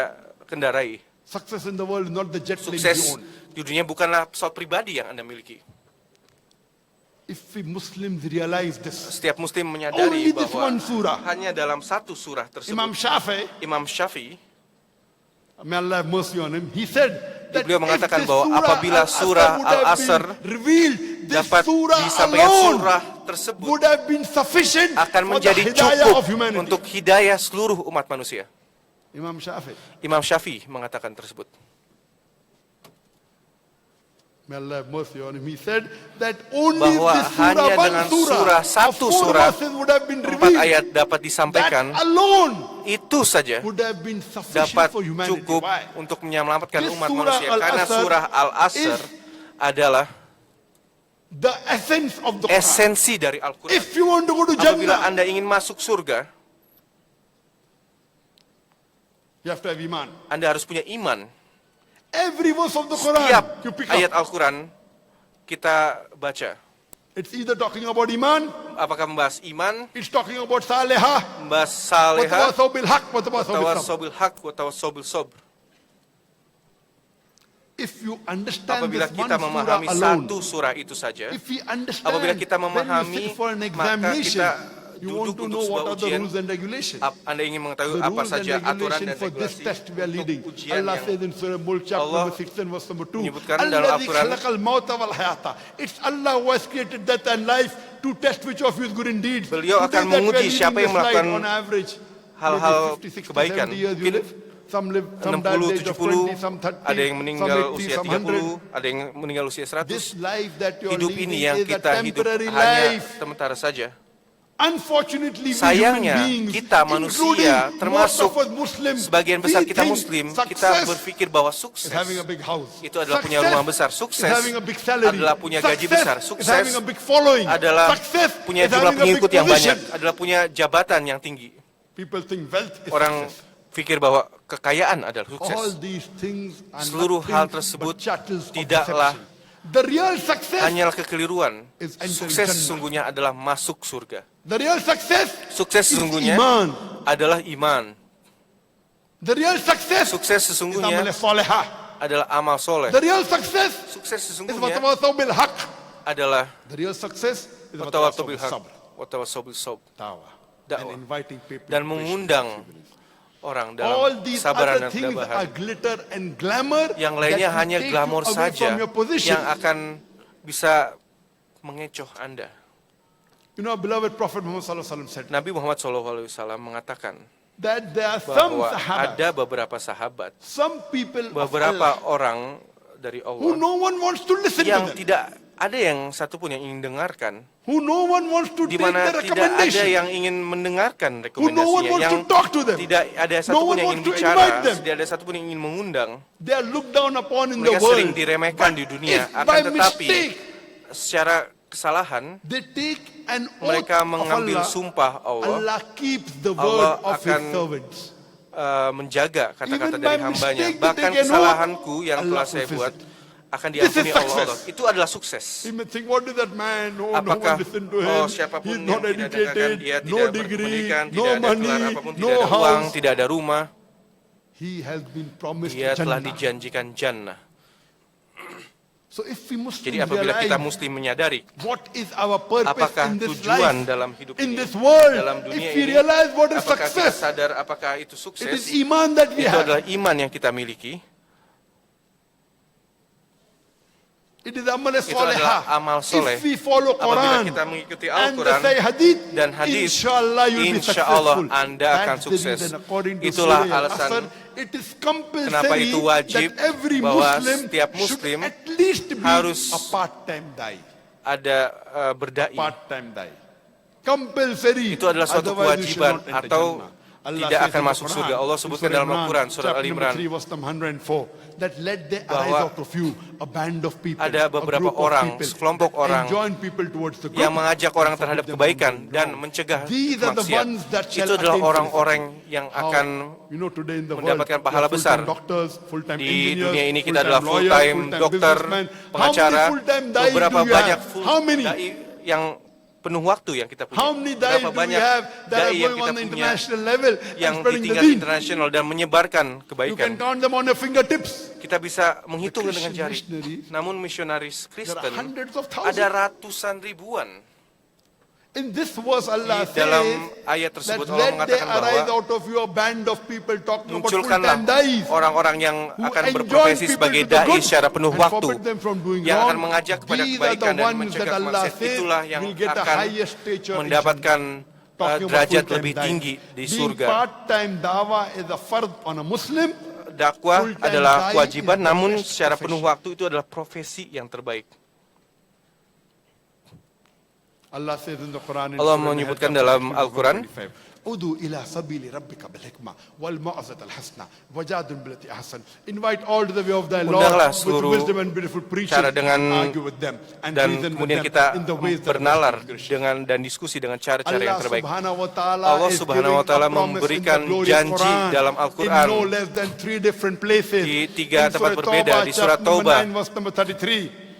kendarai. Success in the world is not the jet plane you Sukses own. di dunia bukanlah pesawat pribadi yang Anda miliki. If we Muslims realize this, Setiap muslim only menyadari this bahwa one surah, hanya dalam satu surah tersebut, Imam Shafi'i, Imam Syafi'i, may Allah have mercy on him, he said that beliau mengatakan if this bahwa surah apabila surah would have Al-Asr been revealed, this dapat surah disampaikan, alone surah tersebut would have been sufficient akan for the menjadi hidayah cukup of humanity. untuk hidayah seluruh umat manusia. Imam Shafi'i, Imam Syafi'i mengatakan tersebut. may Allah have mercy on him, he said that only Bahwa this surah, hanya one dengan surah, surah, of satu 4 surah, verses would have been 4 revealed. ayat dapat That disampaikan, alone itu saja would have been sufficient dapat for humanity. cukup Why? untuk menyelamatkan This umat surah manusia. Karena Al-Asr surah Al-Asr is adalah the essence of the Quran. esensi dari Al-Quran. If you want to go to Apabila Jannah, Anda ingin masuk surga, you have to have iman. Anda harus punya iman. Every verse of the Quran Setiap you pick ayat up, Al-Quran kita baca. it's either talking about iman, Apakah membahas iman, it's talking about salihah, membahas salihah, watawasaw bil haq, watawasaw bil sabr. tawassobil haq, tawassobil sabr. If you understand Apabila this one kita surah memahami alone, satu surah itu saja, if we understand, apabila kita when you memahami, sit for an maka examination, kita you want duduk to untuk know sebuah what are the ujian. rules and regulations. Anda ingin mengetahui The apa rules and saja aturan regulations dan for this regulasi test we are leading. untuk ujian Allah yang says in Surah Mulk chapter Allah number 6 and verse number 2, menyebutkan dalam Alladhi Al-Quran, khalaqal mauta wal hayata. It's Allah who has created death and life to test which of you is good indeed. Beliau Today akan that we are menguji leading siapa yang this life melakukan on average, hal-hal maybe 50, 60, kebaikan. 70 years you Mungkin live. Some live, some die at 60, the age of 70, 20, some 30, ada yang some meninggal 80, usia some 100. 30, ada yang meninggal usia 100. This life that you are Hidup leading ini yang is a kita hidup temporary hanya life. sementara saja. Unfortunately, we Sayangnya, human beings, kita manusia, including termasuk most of us Muslims, sebagian besar we kita think muslim, kita success berpikir bahwa is sukses having a big house. itu adalah punya Success rumah besar. is Sukses having a big salary. adalah punya gaji Success besar. is Sukses having a big following. adalah Success punya is jumlah having a big pengikut yang position. banyak, adalah punya jabatan yang tinggi. People think wealth is Orang success. pikir bahwa kekayaan adalah All sukses. these things are Seluruh nothing hal but tersebut chattels of tidaklah deception. The real success, hanyalah kekeliruan. is entering Sukses Jannah. sesungguhnya adalah masuk surga. the real success Sukses is sesungguhnya iman. adalah iman. The real success Sukses is sesungguhnya amal salihah. adalah amal soleh. The real success Sukses is sesungguhnya watawasaw bil haq. adalah The real success is watawasau bil bil haq, sabr. watawasau bil sabr, Dawah. Dakwah. And inviting people dan to mengundang orang all dalam these kesabaran other dan things are kebahagiaan. glitter and glamour Yang lainnya that will hanya take you glamor away saja from your position. yang akan bisa mengecoh Anda. You know, beloved Prophet Muhammad sallallahu alaihi wasallam said Nabi Muhammad SAW mengatakan that there are some bahwa sahabat, ada beberapa sahabat, some people of beberapa Allah orang dari who Allah no one wants to listen yang to them, tidak ada yang satupun yang ingin dengarkan, who no one wants to di take mana their tidak ada recommendation, yang ingin mendengarkan who no one rekomendasinya, wants yang to talk to them, tidak ada no satupun one yang wants ingin to bicara, invite them. tidak ada satupun yang ingin mengundang. They are looked down upon in the Mereka world. sering diremehkan But di dunia, if akan by tetapi mistake secara kesalahan they take an oath mereka of mengambil Allah, sumpah Allah, Allah keeps the Allah word of His akan servants. menjaga kata-kata Even dari by hambanya. mistake Bahkan they take an oath, kesalahanku yang Allah telah saya fulfills buat it. akan This is diampuni Allah. success. Itu adalah sukses. You may think, what is that man? No, no Apakah one listen to him. siapapun He's yang not tidak dengarkan educated, dia, no tidak degree, berpendidikan, no tidak ada money, gelar apapun, no tidak ada uang, house. tidak ada rumah, He has been promised dia telah Jannah. dijanjikan jannah. So if we Muslims Jadi apabila kita realize muslim menyadari what is our purpose apakah in this tujuan life, dalam hidup in ini, this world, dalam dunia if we ini, realize what is apakah kita success, sadar apakah itu it is sukses, iman that we itu have. adalah iman yang kita miliki. It is amal Itu adalah amal soleh. If we follow Apabila Quran kita mengikuti and Al-Quran say hadith, dan hadis, inshallah you'll be insya Allah successful. Anda akan That's the sukses. reason, according to Itulah Surah alasan Al-Asr, it is compulsory kenapa itu wajib that every bahwa Muslim setiap should Muslim at least be harus a part-time dai. ada berdai. Part-time dai. Compulsory. Itu adalah suatu Otherwise you should kewajiban not enter atau Jannah. tidak says akan in the masuk Quran, surga. Allah in sebutkan Surah dalam Al-Quran, Imran, Surah chapter number Al-Imran, 3, verse number 104, that let there arise bahwa out of you a band of people, ada a beberapa group of orang, people sekelompok that orang enjoin people towards the good yang mengajak orang and forbid terhadap them kebaikan from doing dan wrong. mencegah These are the maksiat. ones that shall Itu adalah attain orang-orang felicity. yang How, akan today in the mendapatkan world, pahala there are besar. full-time doctors, full-time Di engineers, dunia ini kita full-time adalah lawyers, full-time full-time dokter, businessmen. pengacara, How many full-time dai beberapa do you banyak have? full How many? dai yang penuh waktu yang kita punya. How many dai Berapa do we banyak have that are dai yang going kita on the punya international level yang and spreading di the tingkat deen? internasional dan menyebarkan You kebaikan. can count them on your fingertips. Kita bisa menghitung The dengan jari. Christian missionaries, Namun misionaris There Kristen are hundreds of thousands. ada ratusan ribuan. In this verse Allah Di dalam says ayat that tersebut Allah let there mengatakan arise bahwa out of you a band of people talking about munculkanlah full-time dais orang-orang yang who akan enjoin berprofesi people sebagai to the dai good secara penuh and waktu, forbid them from doing yang akan wrong. mengajak kepada These are kebaikan the dan ones mencegah that Allah maksiat. says Itulah yang will get a akan higher stature in mendapatkan Jannah. Talking about derajat full-time lebih dais. tinggi di Being surga. part-time dawah is a fard on a Muslim. Dakwah Full-time adalah dai kewajiban, is the namun best secara penuh profession. waktu itu adalah profesi yang terbaik. Allah says in the Quran, in Allah Surah menyebutkan Al-Nahl, dalam chapter Al-Quran, 25, Udu ila sabili rabbika bil hikmah wal mau'izat al hasana wajadun billati ahsan. Invite all to the way of thy Lord Undanglah with seluruh wisdom and beautiful preaching cara dengan and argue with them and dan reason with kemudian them kita in the ways that are bernalar best Christian. dengan dan diskusi dengan cara-cara yang Allah terbaik. subhanahu wa ta'ala Allah is subhanahu wa giving ta'ala a promise in the memberikan glorious janji Quran dalam in Al-Quran no less than 3 different places. di In 3 tempat Surah berbeda, Taubah, di Surat chapter number Taubah, 9, verse number 33.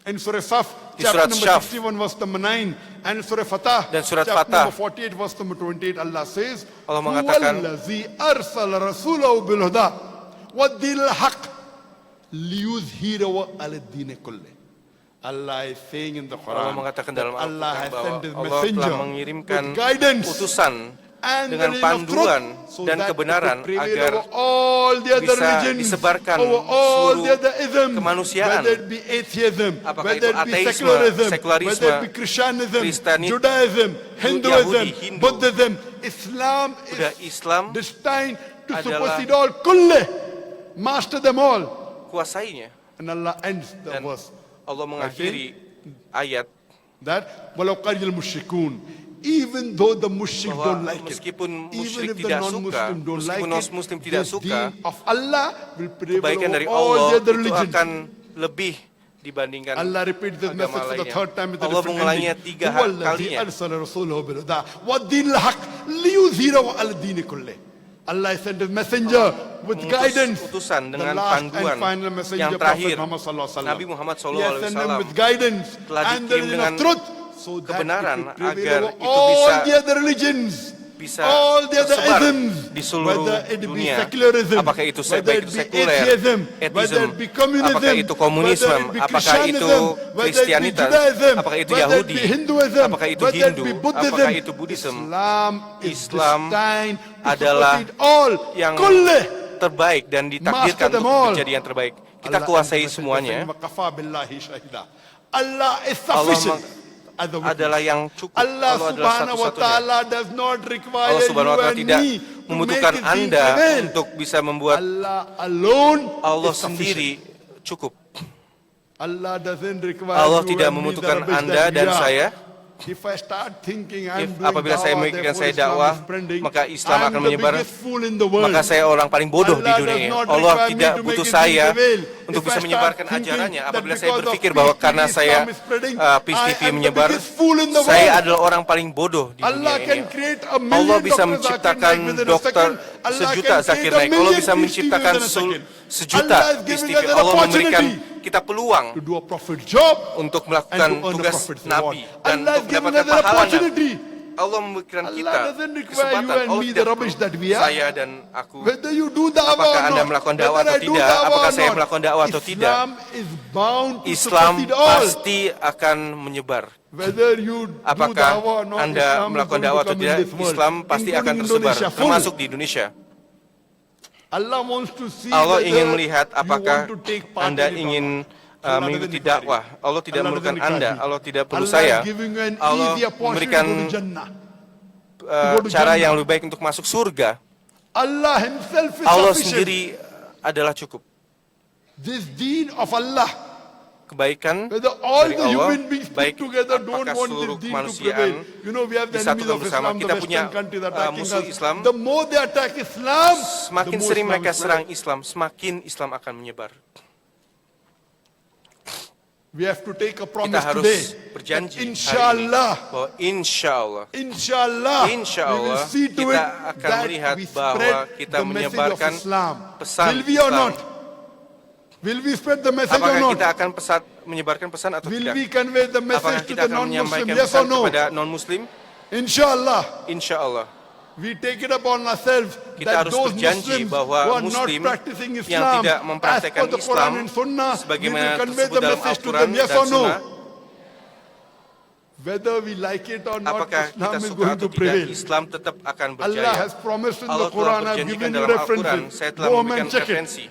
In Surah Saf, Di chapter Surat number Syaf. 61, verse number 9, and in Surah Fatah, Dan Surat chapter Fatah. number 48, verse number 28, Allah says, Allah mengatakan, "Huwallazi arsala rasulahu bil huda wa dinil haq liyuzhirahu 'ala ad-din kullih." Allah is saying in the Quran, Allah mengatakan dalam that Allah Al-Quran has bahwa sent His Allah messenger telah mengirimkan with guidance utusan and dengan the name of panduan truth, so dan that it kebenaran could prevail agar over all the other bisa religions, disebarkan over all the seluruh other isms, kemanusiaan. whether it be atheism, Apakah whether itu it be ateisme, secularism, sekularisme, whether it be Christianism, Kristiani- Judaism, Hinduism, Yahudi, Hindu. Buddhism, Islam Udah is Islam destined to adalah- supersede all, kulle, master them all. kuasainya. And Allah ends the Dan verse Allah mengakhiri ayat that walau qariyal musyrikun, even though the musyrik bahwa don't like it, meskipun even musyrik if the tidak non-Muslim suka, don't like meskipun it, non-Muslim tidak this suka, deen of Allah will prevail kebaikan dari over all Allah the other itu religions. akan lebih dibandingkan Allah repeats this agama message for the lainnya. third time with a Allah different mengulanginya ending. 3 Huwa allazi kalinya. arsala rasulahu bil huda wa dinil haq liyuzhirahu 'ala ad-din kullih. Allah sent His messenger with Mengutus guidance. utusan The dengan last panduan and final messenger, yang Prophet terakhir, Muhammad sallallahu alaihi wasallam. Nabi Muhammad He sallallahu has alaihi sent him wasallam with guidance telah and the dikirim reason dengan of truth, so that kebenaran it will prevail agar over itu all bisa the other religions, bisa all the other tersebar isms, di seluruh whether it be dunia. secularism, Apakah itu whether baik it itu be sekuler, atheism, atheism, whether it be communism, apakah itu komunisme, whether it be apakah itu Christianism, whether it be Kristianitas, Judaism, apakah itu whether it Yahudi, be Hinduism, apakah itu whether it Hindu, be Buddhism, apakah itu Buddhism, Islam Islam is adalah destined to supersede all, yang kullih. terbaik dan ditakdirkan Master them untuk all. menjadi yang terbaik. Kita Allah kuasai ends the semuanya. message, "Waqafa billahi shahida." Allah is Allah sufficient as a witness. adalah yang cukup. Allah Allah adalah subhanahu wa satu-satunya. ta'ala does not require Allah subhanahu wa you ta'ala and tidak me to membutuhkan make his deen Anda prevail. untuk bisa membuat Allah alone Allah is sufficient. sendiri cukup. Allah doesn't require Allah you tidak and me, the membutuhkan rubbish Anda that we dan are. saya. If I start thinking I'm doing Apabila saya dawah, memikirkan therefore saya Islam dakwah, is spreading, maka Islam I'm akan the menyebar, biggest fool in the world. maka saya orang paling bodoh di Allah dunia does ini. not Allah require me tidak to butuh make his saya deen prevail. untuk If bisa I menyebarkan start thinking ajarannya. that Apabila saya because of berpikir peace bahwa TV karena saya Islam is spreading, Peace I TV am the menyebar, biggest fool in the saya world. adalah orang paling bodoh di Allah dunia can ini. create a million Allah bisa Dr. menciptakan Zakir Naik within a dokter second. Allah sejuta can Zakir create a Naik. Allah million bisa Peace menciptakan TV within a second. sejuta Allah is Peace giving TV. us an Allah memberikan opportunity kita peluang to do a prophet job untuk and melakukan to earn a tugas prophet's Nabi reward. dan Allah untuk is giving mendapatkan us an pahalanya. opportunity. Allah memberikan kita Allah doesn't require you kesempatan. and Allah me the tidak rubbish perlu that we are. saya dan aku. Whether you do da'wah Apakah or Anda not, melakukan dakwah whether atau I do tidak? da'wah Apakah or saya not, melakukan dakwah atau tidak? Islam is bound to Islam supersede all. pasti akan menyebar. Whether you do Apakah da'wah or not, Anda Islam is melakukan going to dakwah atau come in tidak, this world, Islam pasti akan including tersebar, Indonesia full. termasuk di Indonesia. Allah wants to see Allah whether ingin melihat you apakah want to take part Anda in it or ingin not. Allah mengikuti doesn't require dakwah. you. Allah tidak Allah memerlukan doesn't require Anda, you. Allah tidak perlu Allah saya. is giving you an Allah easy opportunity memberikan to go to Jannah. cara yang lebih baik untuk masuk surga. Allah himself is Allah sufficient. sendiri adalah cukup. This deen of Allah kebaikan Whether all dari the Allah, human beings put baik together don't apakah want seluruh this deen to kemanusiaan prevail. You know, we have the enemies disatukan of bersama. Islam, the Kita punya Western countries attacking musuh us. Islam. The more they attack Islam, Semakin the more sering Islam mereka will serang spread. Islam, semakin Islam akan menyebar. We have to take a Kita promise harus today. berjanji That hari ini inshallah, bahwa insya Allah insya Allah, we will see to kita it akan that melihat we bahwa spread kita the message of menyebarkan Islam. pesan Will we or Islam. not? Will we spread the message or Apakah not? kita akan menyebarkan pesan atau Will tidak? we convey the Apakah message to kita the akan non-Muslim? menyampaikan Yes or pesan no? kepada non-Muslim? Inshallah, Insya Allah. we take it upon ourselves Kita that harus those berjanji Muslims bahwa who are not Muslim practicing yang Islam tidak as mempraktekkan per the Islam Quran and Sunnah, we sebagaimana will convey tersebut the dalam message to Al-Quran them. Yes dan or no? Sunnah. Whether we like it or not, Apakah Islam kita is suka going atau to tidak, prevail. Islam tetap akan Allah berjaya. has promised in the Allah telah Quran, I've berjanjikan given you dalam Al-Quran, references. saya telah Go home memberikan and check it. referensi.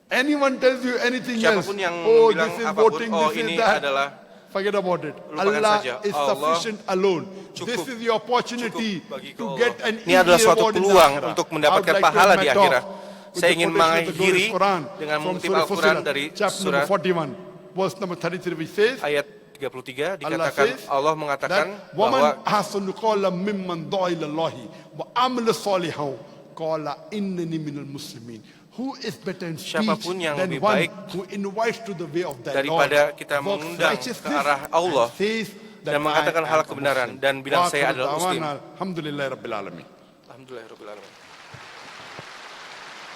Anyone tells you anything else, Siapapun yang oh, bilang this is apapun, voting, oh this is ini that, adalah forget about it. lupakan Allah saja. is Allah sufficient alone. cukup- This is the opportunity cukup bagi to Allah. get an Ini adalah easy suatu reward in the peluang akhirah. untuk I would mendapatkan like to pahala end di my akhirat. talk with Saya the ingin quotation of the glorious mengakhiri Quran dengan from mengutip Surah Al-Quran Fussilat, dari chapter surah number 41, verse number 33, which says, ayat 33 Allah dikatakan says Allah mengatakan that bahwa woman ahsanu qawlan mimman da'a ila Allahi wa amila salihan qala innani minal muslimin. Who is better in speech Siapapun yang than lebih one baik who invites to the way of the daripada Lord, kita works mengundang ke righteousness, arah Allah and says that dan mengatakan I hal am a kebenaran Muslim. dan bilang Wa saya akhiru adalah Muslim. da'wana, alhamdulillahi rabbil alamin. Alhamdulillahirabbil alamin.